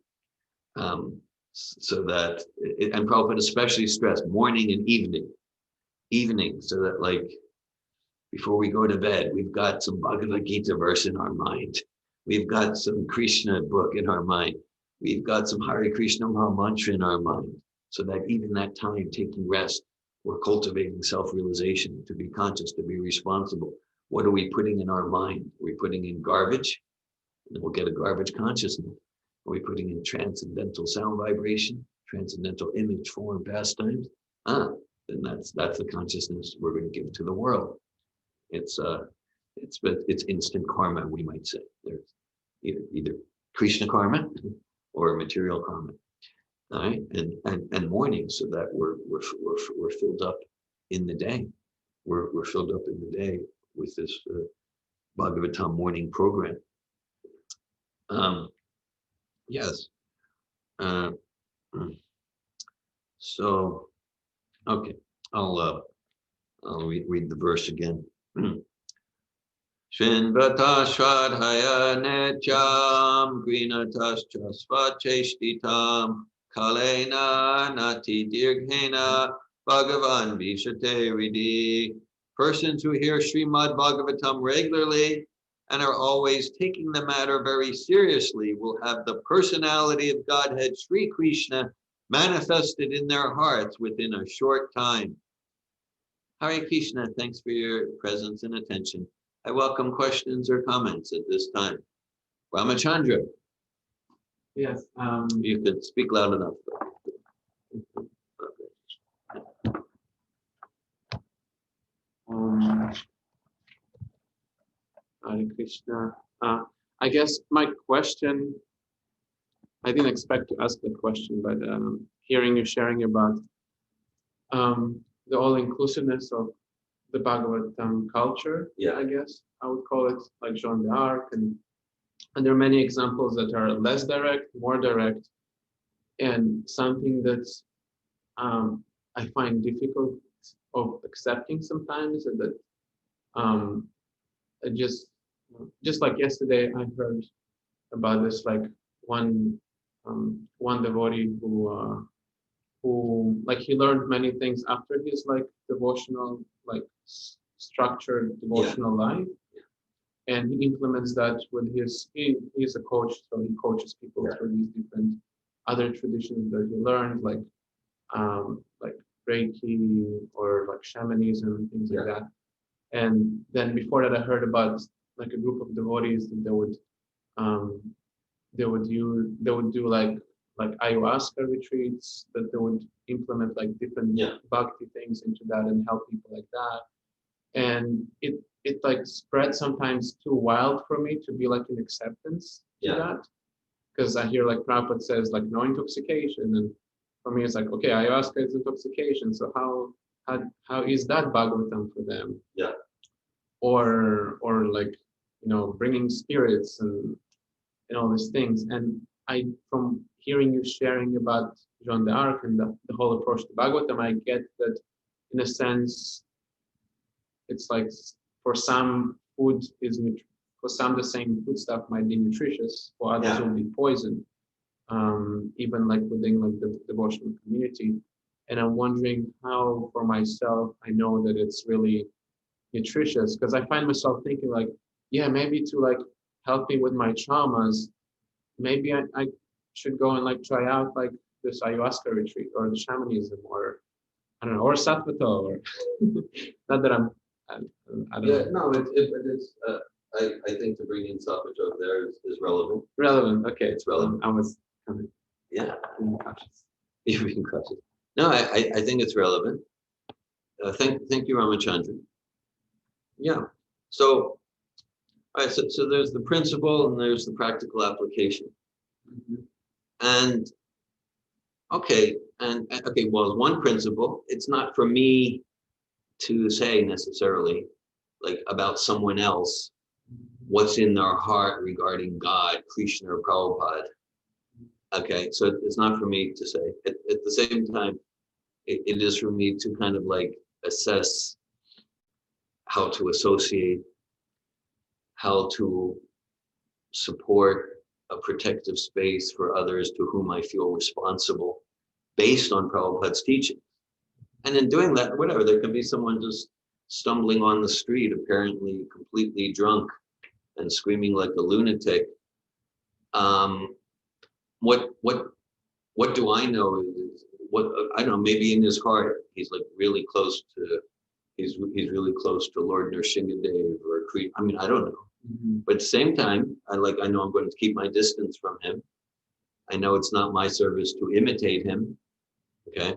so that, and Prabhupada especially stressed morning and evening, so that like before we go to bed, we've got some Bhagavad Gita verse in our mind. We've got some Krishna book in our mind. We've got some Hare Krishna Maha Mantra in our mind, so that even that time taking rest, we're cultivating self-realization, to be conscious, to be responsible. What are we putting in our mind? Are we putting in garbage? And then we'll get a garbage consciousness. Are we putting in transcendental sound vibration, transcendental image, form, pastimes? Then that's the consciousness we're going to give to the world. It's instant karma, we might say. There's either Krishna karma or material karma. All right, and morning, so that we're filled up in the day. We're filled up in the day with this Bhagavatam morning program. Yes. So, okay, I'll read the verse again. Shinvata Shradhaya Necham Grinatascha Svacheshtitam Kalena Nati Dirghena Bhagavan Vishate Ridi. Persons who hear Srimad Bhagavatam regularly and are always taking the matter very seriously will have the personality of Godhead Sri Krishna manifested in their hearts within a short time. Hare Krishna, thanks for your presence and attention. I welcome questions or comments at this time. Ramachandra. Yes. You could speak loud enough. Hare Krishna. I guess my question, I didn't expect to ask the question, but hearing you sharing about the all-inclusiveness of the Bhagavatam culture, Yeah. I guess I would call it, like Jean d'Arc, and there are many examples that are less direct, more direct, and something that's I find difficult of accepting sometimes, and that just like yesterday, I heard about this, like one devotee who like he learned many things after his like devotional, like structured devotional life, and he implements that with he's a coach, so he coaches people through these different other traditions that he learned, like Reiki or like shamanism and things like that. And then before that, I heard about like a group of devotees that they would do like ayahuasca retreats, that they would implement like different bhakti things into that and help people like that. And it like spread sometimes too wild for me to be like in acceptance to that. Because I hear like Prabhupada says like no intoxication, and for me it's like, okay, ayahuasca is intoxication, so how is that Bhagavatam for them? Yeah. Or like, bringing spirits and all these things. And from hearing you sharing about Joan d'Arc and the whole approach to Bhagavatam, I get that in a sense, it's like for some food for some the same food stuff might be nutritious, for others will be poison. Even like within like the devotional community. And I'm wondering how for myself I know that it's really nutritious, because I find myself thinking like, maybe to like help me with my traumas, maybe I should go and like try out like this ayahuasca retreat or the shamanism, or I don't know, or Satvatove, or not that I don't know. No, it's I think to bring in Satvatove there is relevant. Relevant, okay. It's relevant. I was kind of being cautious. You're being cautious. No, I think it's relevant. Thank you, Ramachandra. Yeah. So, all right. So there's the principle and there's the practical application. And okay, well, one principle. It's not for me to say necessarily, like about someone else, what's in their heart regarding God, Krishna, or Prabhupada. Okay, so it's not for me to say. At the same time, it is for me to kind of like assess how to associate, how to support a protective space for others to whom I feel responsible based on Prabhupada's teaching. And in doing that, whatever, there can be someone just stumbling on the street, apparently completely drunk and screaming like a lunatic. What do I know is I don't know, maybe in his heart he's like really close to he's really close to Lord Nrsingadev or Krishna. I mean, I don't know. But at the same time, I know I'm going to keep my distance from him. I know it's not my service to imitate him. Okay.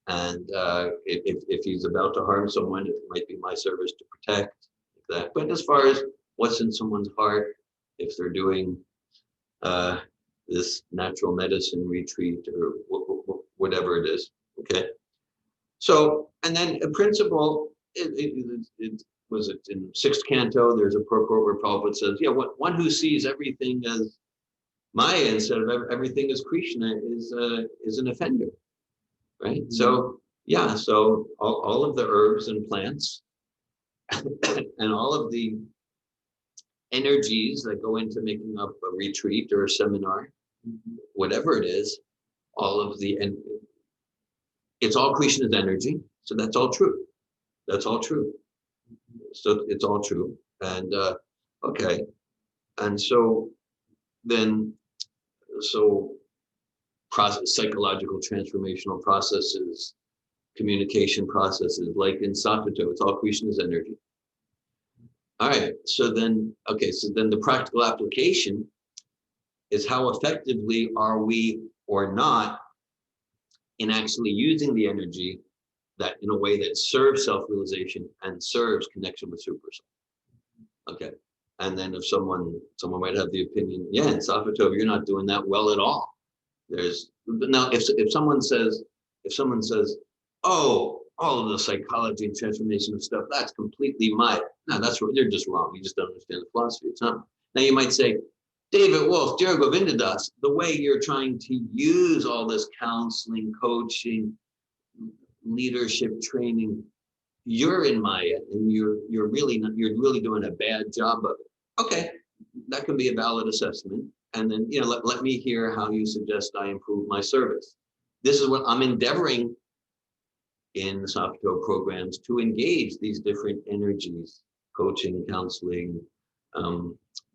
And if he's about to harm someone, it might be my service to protect that. But as far as what's in someone's heart, if they're doing this natural medicine retreat or whatever it is, okay. So, and then a principle, it was it in 6th canto, there's a purport where Prabhupada says, one who sees everything as Maya instead of everything as Krishna is an offender, right? So, so all of the herbs and plants and all of the energies that go into making up a retreat or a seminar, whatever it is, and it's all Krishna's energy. So that's all true. That's all true. So it's all true. And okay. And so then, psychological transformational processes, communication processes, like in Satvatove, it's all Krishna's energy. All right. So then the practical application is how effectively are we or not in actually using the energy that in a way that serves self-realization and serves connection with Super Soul. Okay. And then if someone might have the opinion, in Satvatove, you're not doing that well at all. Now if someone says, oh, all of the psychology and transformation of stuff, that's completely they're just wrong. You just don't understand the philosophy. It's not. Now you might say, David Wolf, dear Govinda Das, the way you're trying to use all this counseling, coaching, leadership training, you're in Maya, and you're really doing a bad job of it. Okay, that can be a valid assessment. And then let me hear how you suggest I improve my service. This is what I'm endeavoring in the Satvatove programs, to engage these different energies, coaching, counseling,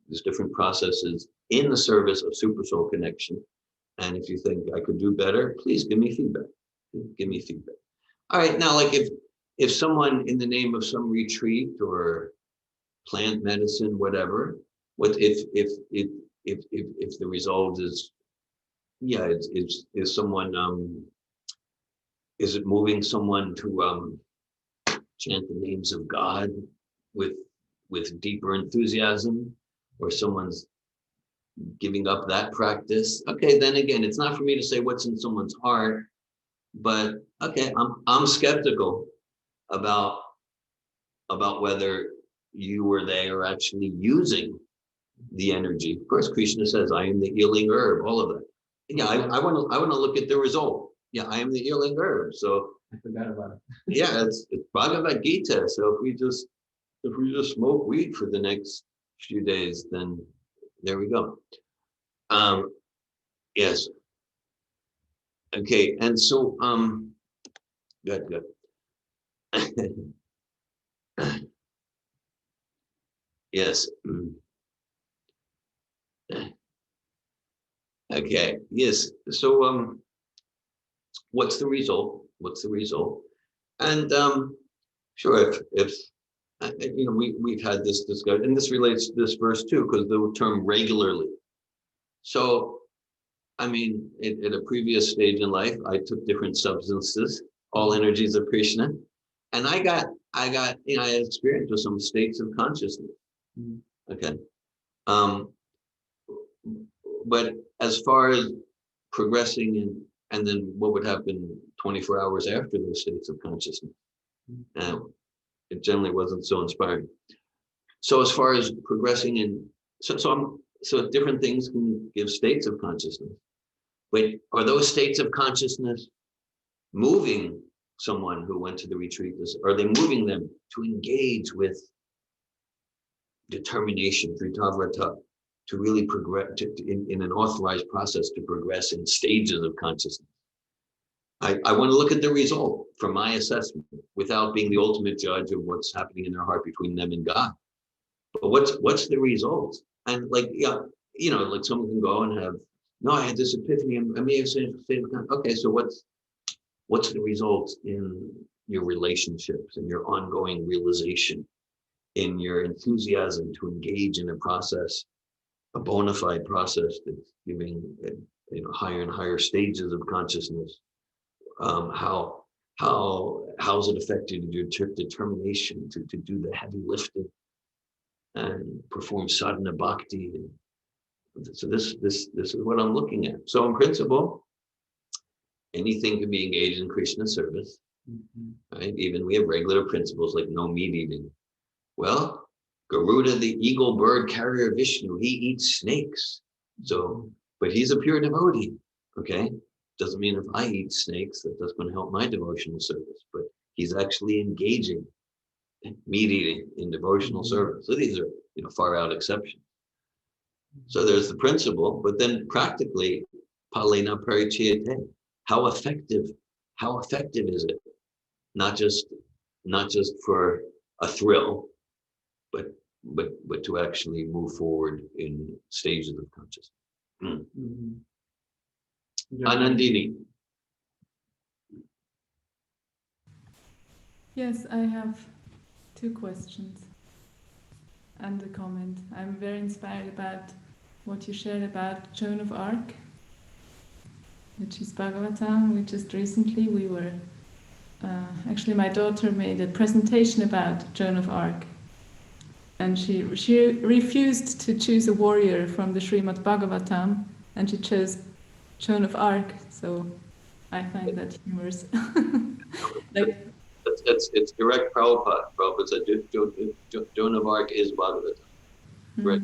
these different processes in the service of Super Soul connection. And if you think I could do better, please give me feedback. Give me feedback. All right, now, like if someone in the name of some retreat or plant medicine, whatever, what if the result is, yeah, is someone is it moving someone to chant the names of God with deeper enthusiasm, or someone's giving up that practice? Okay, then again, it's not for me to say what's in someone's heart, but okay, I'm skeptical about whether you or they are actually using the energy. Of course, Krishna says, "I am the healing herb." All of that. Yeah, I want to look at the result. Yeah, I am the healing herb. So I forgot about it. yeah, it's Bhagavad Gita. So if we just smoke weed for the next few days, then there we go. Yes. Okay, and so good. Yes. Okay. Yes. So what's the result? What's the result? And sure, if you know, we've had this discussion, and this relates to this verse too, because the term regularly. So, I mean, at a previous stage in life, I took different substances, all energies of Krishna, and I got, you know, I had experience with some states of consciousness. Okay. But as far as progressing and then what would happen 24 hours after those states of consciousness, it generally wasn't so inspiring. So as far as progressing in, so different things can give states of consciousness. But are those states of consciousness moving someone who went to the retreat? Are they moving them to engage with determination, Tritavrata, to really progress in an authorized process to progress in stages of consciousness? I want to look at the result from my assessment without being the ultimate judge of what's happening in their heart between them and God. But what's the result? And like, yeah, you know, like someone can go and have, no, I had this epiphany. I may have said, okay, so what's the result in your relationships and your ongoing realization, in your enthusiasm to engage in a process, a bona fide process that's giving, you know, higher and higher stages of consciousness? How's it affected your determination to do the heavy lifting and perform sadhana bhakti? And so this is what I'm looking at. So in principle, anything can be engaged in Krishna service, right? Even we have regular principles like no meat eating. Well, Garuda, the eagle bird carrier Vishnu, he eats snakes. So, but he's a pure devotee, okay? Doesn't mean if I eat snakes that that's going to help my devotional service, but he's actually engaging in meat eating in devotional service. So these are, you know, far out exceptions. So there's the principle, but then practically, palena parichayate, how effective is it? Not just for a thrill, but to actually move forward in stages of consciousness. Anandini. Yes, I have 2 questions and a comment. I'm very inspired about what you shared about Joan of Arc, which is Bhagavatam. We were actually, my daughter made a presentation about Joan of Arc, and she refused to choose a warrior from the Srimad Bhagavatam, and she chose Joan of Arc. So I find that humorous. Like, it's direct Prabhupada. Prabhupada said Joan of Arc is Bhagavatam. Right.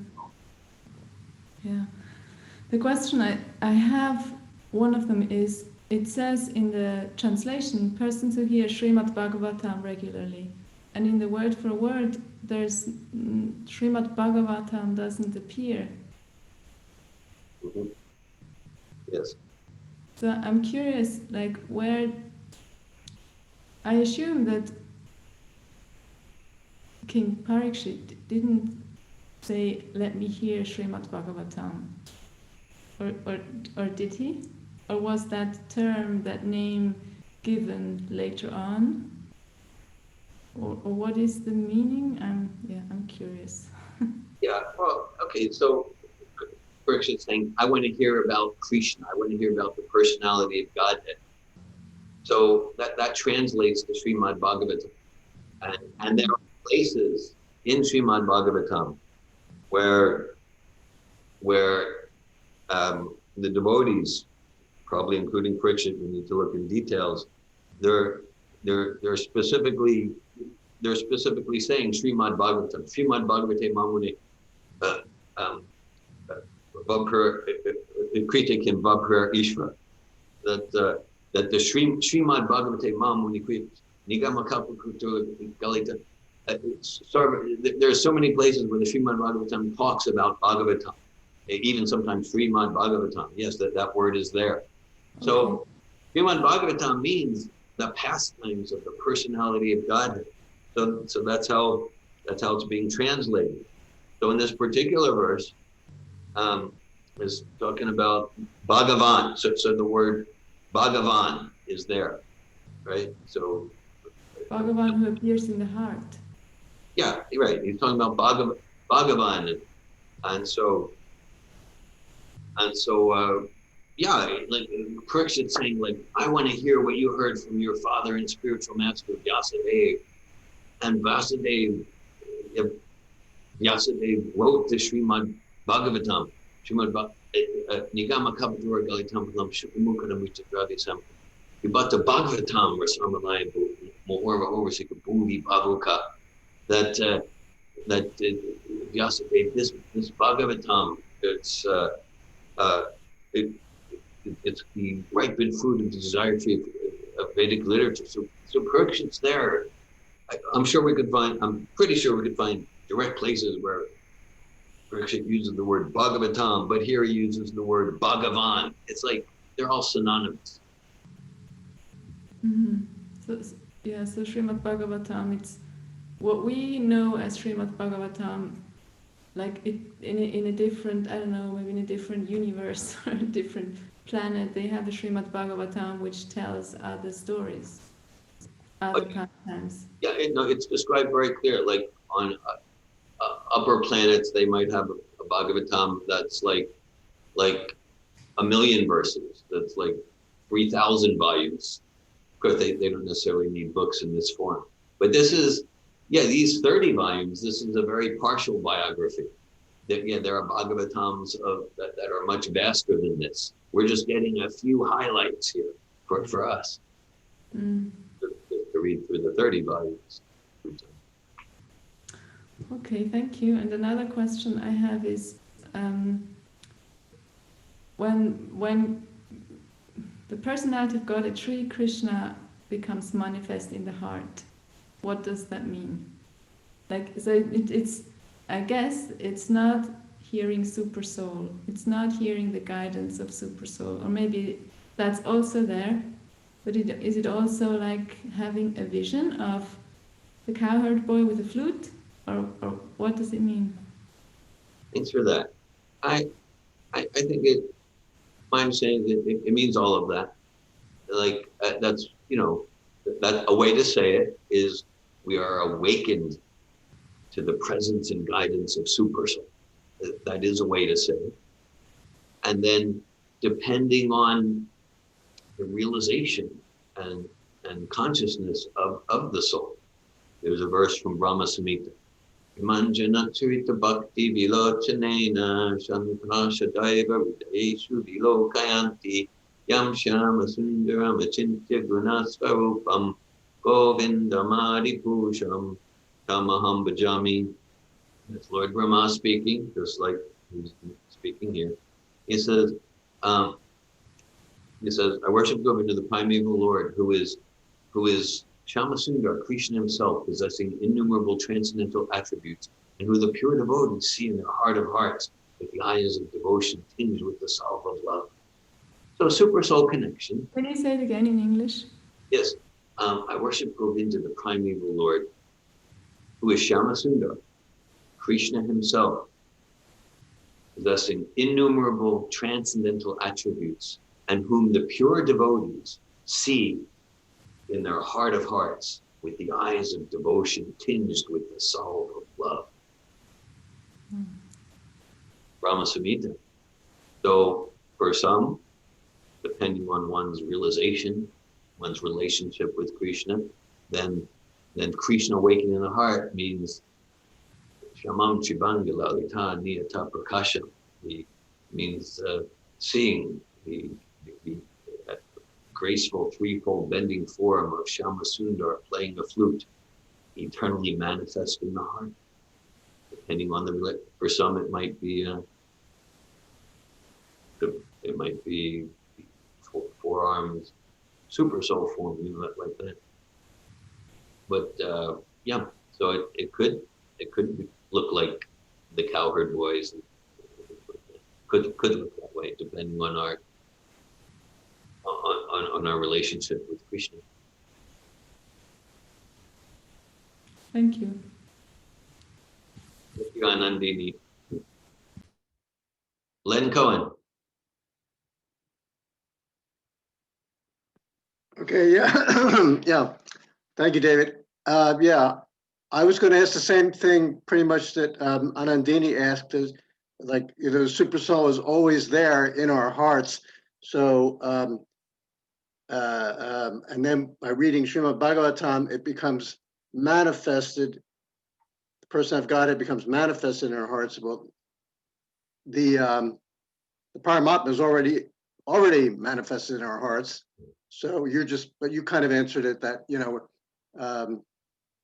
Yeah. The question I have, one of them is, it says in the translation, persons who hear Srimad Bhagavatam regularly. And in the word for word, there's Srimad Bhagavatam doesn't appear. Yes. So I'm curious, like, where I assume that King Parikshit didn't say, "Let me hear Srimad Bhagavatam," or did he? Or was that term, that name, given later on? or what is the meaning? I'm curious. Yeah, well, okay, so Parikshit's saying, I want to hear about Krishna. I want to hear about the personality of Godhead. So that translates to Srimad Bhagavatam. And there are places in Srimad Bhagavatam where the devotees, probably including Parikshit, we need to look in details, they're specifically saying Srimad Bhagavatam, Srimad Bhagavate Mamune, Kritikim Vabhar Ishvara, that the Srimad Bhagavate Mamuni Krit, Nigama Kapakutu Galita. There's so many places where the Srimad Bhagavatam talks about Bhagavatam, even sometimes Srimad Bhagavatam. Yes, that word is there. So Srimad Bhagavatam means the pastimes of the personality of Godhead. So that's how it's being translated. So in this particular verse, is talking about Bhagavan. So the word Bhagavan is there, right? So Bhagavan who appears in the heart. Yeah, you're right. He's talking about Bhagavan, and so yeah, like Parikshit saying, like, I want to hear what you heard from your father and spiritual master Vyasadeva, and Vyasadeva wrote the Srimad Bhagavatam, Nigama Kapadur Galitam Palam Shupamukana Mitadravisam. Vibata Bhagavatam Rasamalaya Mohorva Oversika Bhuvi Bhavuka. That Vyasadeva, this Bhagavatam, it's the ripened fruit of the desire tree of Vedic literature. So Parikshit's there. I'm pretty sure we could find direct places where Parikshit uses the word Bhagavatam, but here he uses the word Bhagavan. It's like they're all synonymous. Mm-hmm. So Srimad Bhagavatam, it's what we know as Srimad Bhagavatam, like it in a different, I don't know, maybe in a different universe or a different planet, they have the Srimad Bhagavatam which tells other stories, other pastimes. Yeah, it's described very clear. Like on upper planets, they might have a Bhagavatam that's like 1,000,000 verses. That's like 3,000 volumes. Of course, they don't necessarily need books in this form. But this is, these 30 volumes, this is a very partial biography. There are Bhagavatams that are much vaster than this. We're just getting a few highlights here for us to read through the 30 volumes. Okay, thank you. And another question I have is, when the personality of God, Sri Krishna, becomes manifest in the heart, what does that mean? Like, so it's, I guess it's not hearing Super Soul. It's not hearing the guidance of Super Soul. Or maybe that's also there, but is it also like having a vision of the cowherd boy with a flute? Or what does it mean? Thanks for that. I think my understanding is it means all of that. Like that's, that a way to say it is we are awakened to the presence and guidance of Super Soul. That is a way to say it. And then depending on the realization and consciousness of the soul. There's a verse from Brahma Samhita. Manjana Charita Bhakti Vilochanena Shankrashadaiva Videshu Vilokayanti Yam Shama Sundaram Achintya Gunasvarupam Govinda Maripusham Tamaham Bhajami. That's Lord Brahma speaking, just like he's speaking here. He says, I worship Govinda, the primeval Lord, who is Shamasundar, Krishna himself, possessing innumerable transcendental attributes, and who the pure devotees see in their heart of hearts with the eyes of devotion tinged with the salve of love. So Super Soul connection. Can you say it again in English? Yes. I worship Govinda, the primeval Lord, who is Shamasundar, Krishna himself, possessing innumerable transcendental attributes, and whom the pure devotees see in their heart of hearts with the eyes of devotion tinged with the salve of love. Brahma Samhita. So for some, depending on one's realization, one's relationship with Krishna, then Krishna awakening in the heart means Shamam Chibanga Lalita Niyata Prakasha. He means seeing the graceful threefold bending form of Shama Sundar playing a flute, eternally manifest in the heart. Depending on the, for some it might be forearms, super soul form, like that. But yeah, so it could look like the cowherd boys. Could look that way, depending on our relationship with Krishna. Thank you. Thank you, Anandini. Len Cohen. Okay, yeah, yeah. Thank you, David. Yeah, I was going to ask the same thing pretty much that Anandini asked, is like, you know, the super soul is always there in our hearts. So, and then by reading Srimad Bhagavatam, it becomes manifested. The person of Godhead becomes manifested in our hearts. Well, the Paramatma is already manifested in our hearts. So but you kind of answered it that, you know,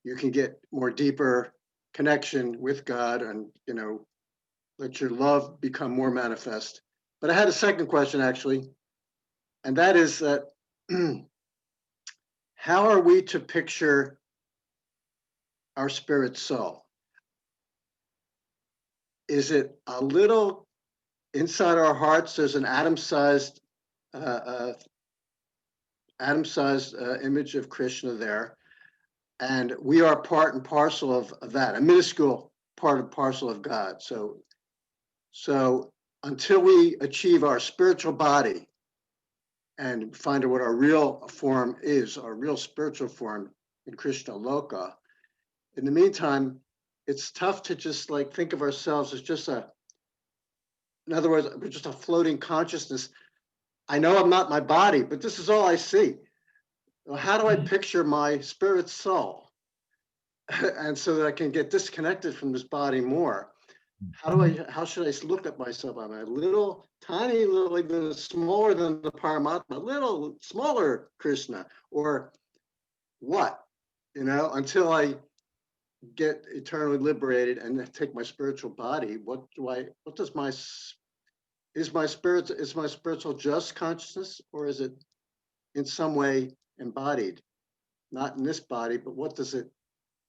you can get more deeper connection with God and, you know, let your love become more manifest. But I had a second question actually, and that is that how are we to picture our spirit soul? Is it a little inside our hearts? There's an atom-sized image of Krishna there, and we are part and parcel of that, a minuscule part and parcel of God. So until we achieve our spiritual body and find out what our real form is, our real spiritual form in Krishna Loka, in the meantime, it's tough to just like think of ourselves as just in other words, we're just a floating consciousness. I know I'm not my body, but this is all I see. Well, how do I picture my spirit soul? And so that I can get disconnected from this body more. How should I look at myself? I'm a little, tiny, little, like smaller than the Paramatma, a little smaller Krishna, or what? You know, until I get eternally liberated and take my spiritual body, is my spiritual just consciousness, or is it in some way embodied? Not in this body, but what does it,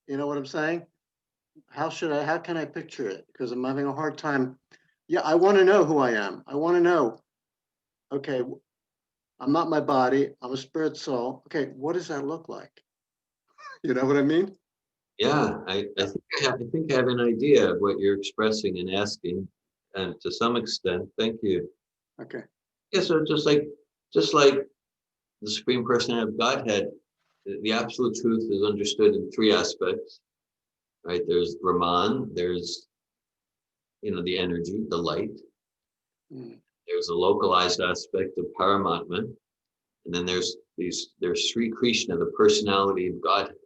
you know what I'm saying? How can I picture it? Because I'm having a hard time. Yeah, I want to know who I am. I want to know, okay, I'm not my body, I'm a spirit soul. Okay, what does that look like? You know what I mean? Yeah, I think I have an idea of what you're expressing and asking, and to some extent, thank you. Okay. Yeah, so just like the Supreme Personality of Godhead, the absolute truth is understood in three aspects, right? There's Brahman, there's, you know, the energy, the light. There's a localized aspect of Paramatma, and then there's Sri Krishna, the personality of Godhead,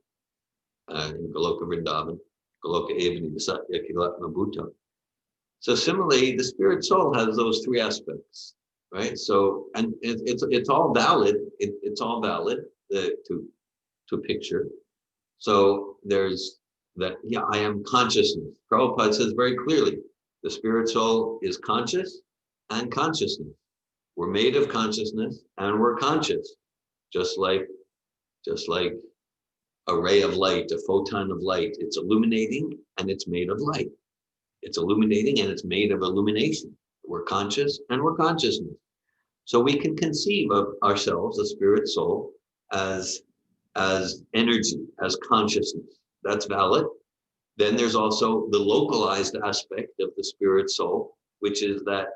in Goloka Vrindavan, Goloka Evani, Satya Kilatma Bhuta. So similarly, the spirit soul has those three aspects, right? So, and it's all valid. It's all valid to picture. So there's that. Yeah, I am consciousness. Prabhupada says very clearly, the spirit soul is conscious and consciousness. We're made of consciousness and we're conscious, just like a ray of light, a photon of light. It's illuminating and it's made of light. It's illuminating and it's made of illumination. We're conscious and we're consciousness. So we can conceive of ourselves, the spirit soul, as energy, as consciousness. That's valid. Then there's also the localized aspect of the spirit soul, which is that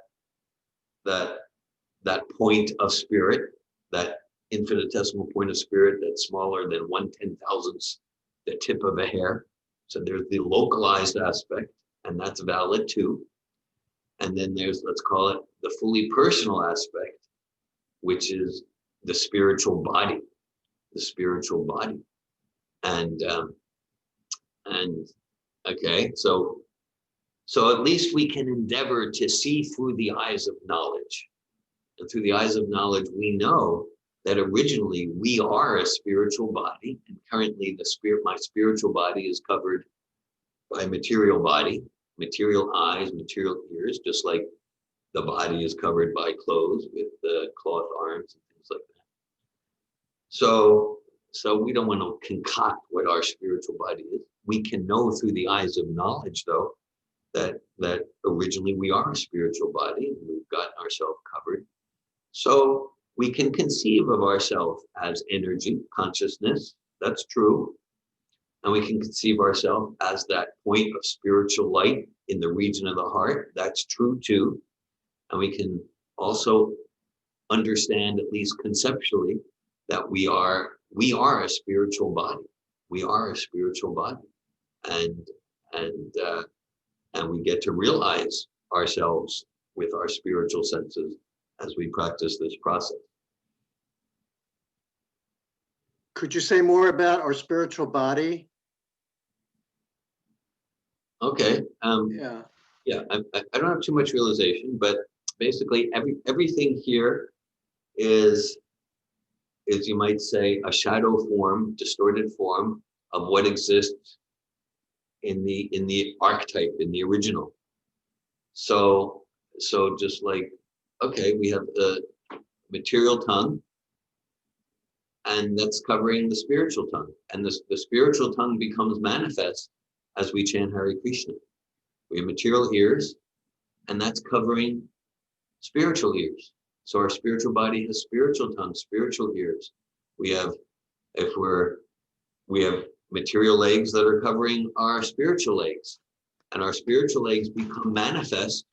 point of spirit, that infinitesimal point of spirit that's smaller than 1/10,000th the tip of a hair. So there's the localized aspect, and that's valid too. And then there's, let's call it the fully personal aspect, which is the spiritual body, And okay, so at least we can endeavor to see through the eyes of knowledge. And through the eyes of knowledge, we know that originally we are a spiritual body, and currently my spiritual body is covered by material body, material eyes, material ears, just like the body is covered by clothes with the cloth arms and things like that. So we don't want to concoct what our spiritual body is. We can know through the eyes of knowledge, though, that originally we are a spiritual body and we've gotten ourselves covered. So we can conceive of ourselves as energy, consciousness. That's true. And we can conceive ourselves as that point of spiritual light in the region of the heart. That's true too. And we can also understand, at least conceptually, that we are a spiritual body. We are a spiritual body. And we get to realize ourselves with our spiritual senses as we practice this process. Could you say more about our spiritual body? Okay. Yeah. Yeah. I don't have too much realization, but basically everything here is, you might say, a shadow form, distorted form of what exists in the archetype, in the original. So just like, okay, we have the material tongue, and that's covering the spiritual tongue. And the spiritual tongue becomes manifest as we chant Hare Krishna. We have material ears, and that's covering spiritual ears. So our spiritual body has spiritual tongue, spiritual ears. We have material legs that are covering our spiritual legs. And our spiritual legs become manifest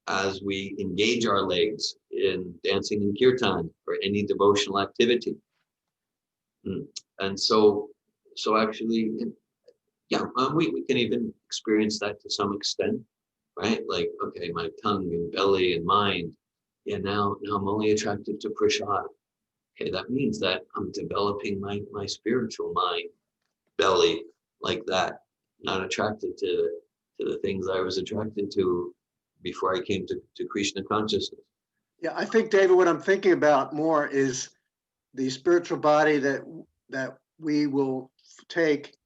as we engage our legs in dancing in kirtan or any devotional activity. And so actually, yeah, we can even experience that to some extent, right? Like, okay, my tongue and belly and mind, yeah, now I'm only attracted to prasad. Okay, that means that I'm developing my spiritual mind, belly, like that, not attracted to the things I was attracted to before I came to Krishna consciousness. Yeah, I think, David, what I'm thinking about more is the spiritual body that we will take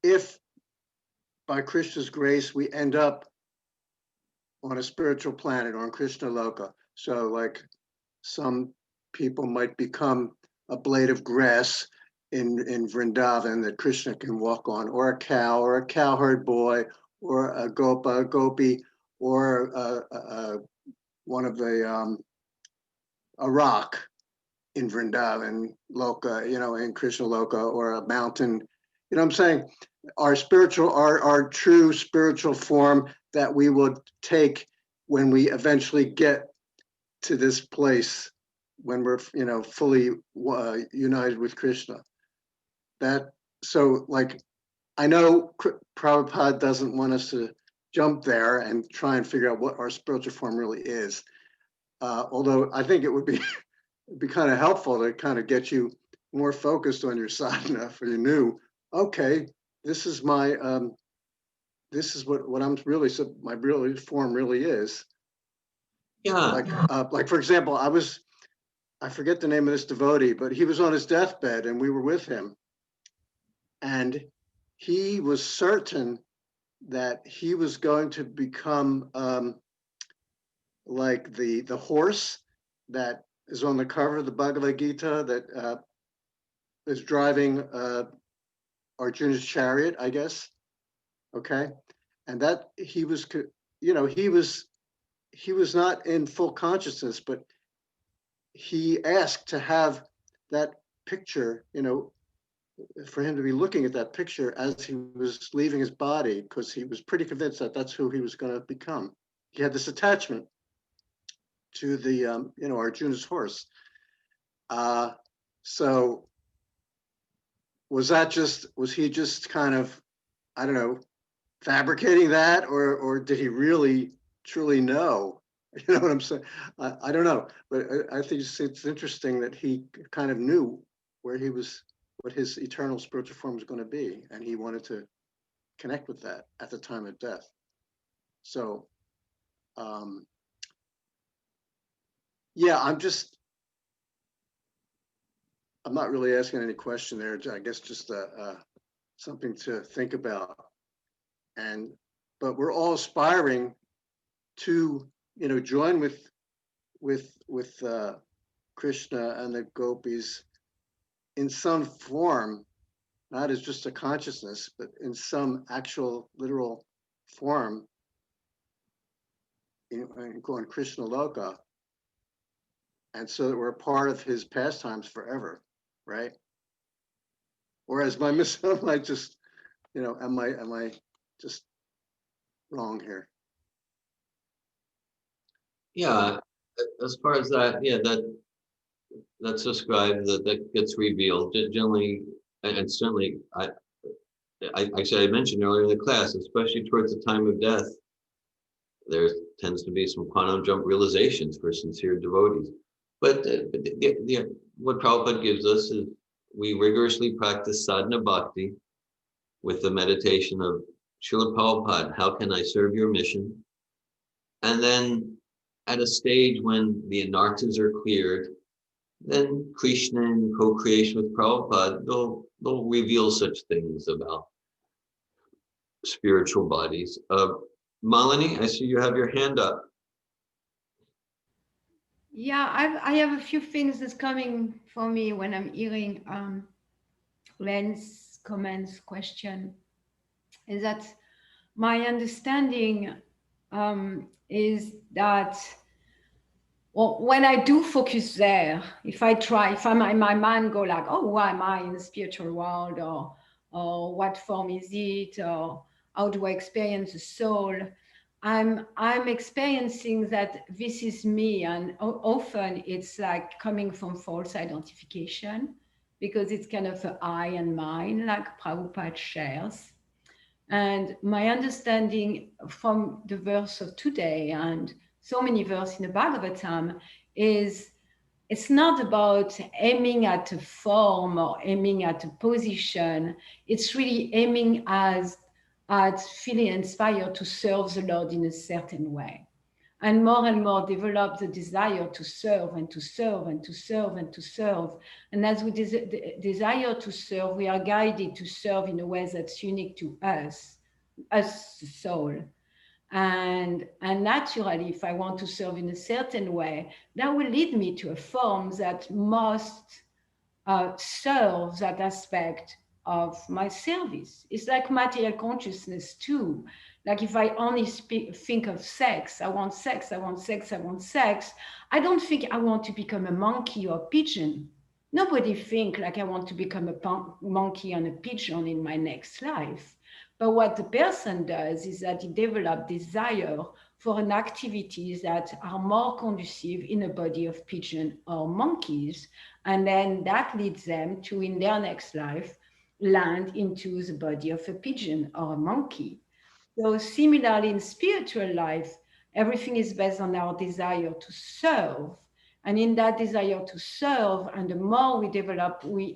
if, by Krishna's grace, we end up on a spiritual planet or on Krishna Loka. So like some people might become a blade of grass in Vrindavan that Krishna can walk on, or a cow, or a cowherd boy, or a gopi, or one of the a rock in Vrindavan Loka, in Krishna Loka, or a mountain. You know what I'm saying? Our true spiritual form that we will take when we eventually get to this place, when we're fully united with Krishna. So like, I know Prabhupada doesn't want us to jump there and try and figure out what our spiritual form really is. Although I think it would be kind of helpful to kind of get you more focused on your sadhana, for you knew, okay, this is my this is what I'm really, my real form really is. Yeah. Like for example, I forget the name of this devotee, but he was on his deathbed and we were with him, and he was certain that he was going to become like the horse that is on the cover of the Bhagavad Gita that is driving Arjuna's chariot, I guess. Okay, and that he was not in full consciousness, but he asked to have that picture, for him to be looking at that picture as he was leaving his body, because he was pretty convinced that that's who he was going to become. He had this attachment to the Arjuna's horse. So was he just kind of, I don't know, fabricating that, or did he really truly know? You know what I'm saying? I don't know, but I think it's interesting that he kind of knew where he was, what his eternal spiritual form was going to be, and he wanted to connect with that at the time of death. So, yeah, I'm not really asking any question there. I guess just something to think about. But we're all aspiring to, join with Krishna and the gopis in some form, not as just a consciousness, but in some actual literal form, in Krishna Loka, and so that we're a part of his pastimes forever, right? Or as am I just, am I just wrong here? Yeah, as far as that, yeah, that's described, that gets revealed generally, and certainly I mentioned earlier in the class, especially towards the time of death, there tends to be some quantum jump realizations for sincere devotees. But what Prabhupada gives us is we rigorously practice sadhana bhakti with the meditation of Srila Prabhupada, how can I serve your mission? And then at a stage when the anarthas are cleared, then Krishna in co-creation with Prabhupada, they'll reveal such things about spiritual bodies. Malini, I see you have your hand up. Yeah, I have a few things that's coming for me when I'm hearing Len's comments, question. Is that my understanding is that, well, when I do focus there, if my mind go like, oh, why am I in the spiritual world, or what form is it, or how do I experience the soul? I'm experiencing that this is me, and often it's like coming from false identification, because it's kind of an I and mine, like Prabhupada shares. And my understanding from the verse of today and so many verses in the Bhagavatam is it's not about aiming at a form or aiming at a position. It's really aiming at feeling inspired to serve the Lord in a certain way. And more develop the desire to serve and to serve and to serve and to serve. And as we desire to serve, we are guided to serve in a way that's unique to us, the soul. And naturally, if I want to serve in a certain way, that will lead me to a form that must serve that aspect of my service. It's like material consciousness too. Like if I only think of sex, I want sex, I want sex, I want sex. I don't think I want to become a monkey or a pigeon. Nobody think like I want to become a monkey and a pigeon in my next life. But what the person does is that he develops desire for an activities that are more conducive in a body of pigeon or monkeys. And then that leads them to, in their next life, land into the body of a pigeon or a monkey. So similarly in spiritual life, everything is based on our desire to serve. And in that desire to serve, and the more we develop, we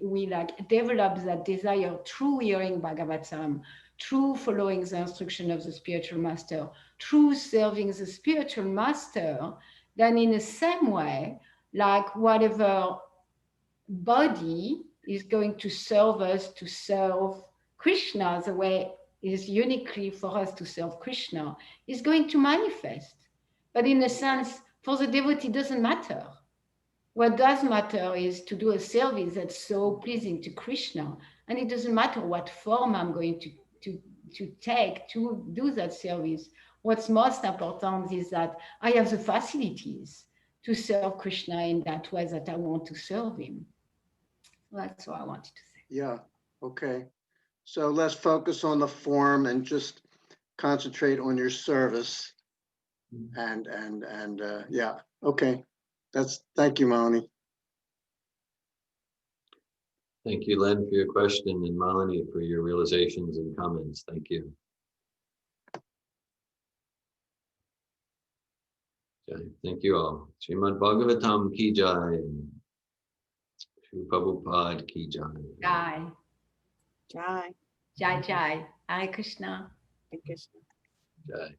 develop that desire through hearing Bhagavatam, through following the instruction of the spiritual master, through serving the spiritual master, then in the same way, like whatever body is going to serve us to serve Krishna, the way is uniquely for us to serve Krishna, is going to manifest. But in a sense, for the devotee, it doesn't matter. What does matter is to do a service that's so pleasing to Krishna. And it doesn't matter what form I'm going to take to do that service. What's most important is that I have the facilities to serve Krishna in that way that I want to serve him. That's what I wanted to say. Yeah, okay. So let's focus on the form and just concentrate on your service. And yeah, okay. Thank you, Moni. Thank you, Len, for your question, and Malini for your realizations and comments. Thank you. Okay, thank you all. Srimad Bhagavatam ki jai. Shri Prabhupada ki jai. Jai. Jai. Jai Jai. Hare Krishna. Hare Krishna. Jai.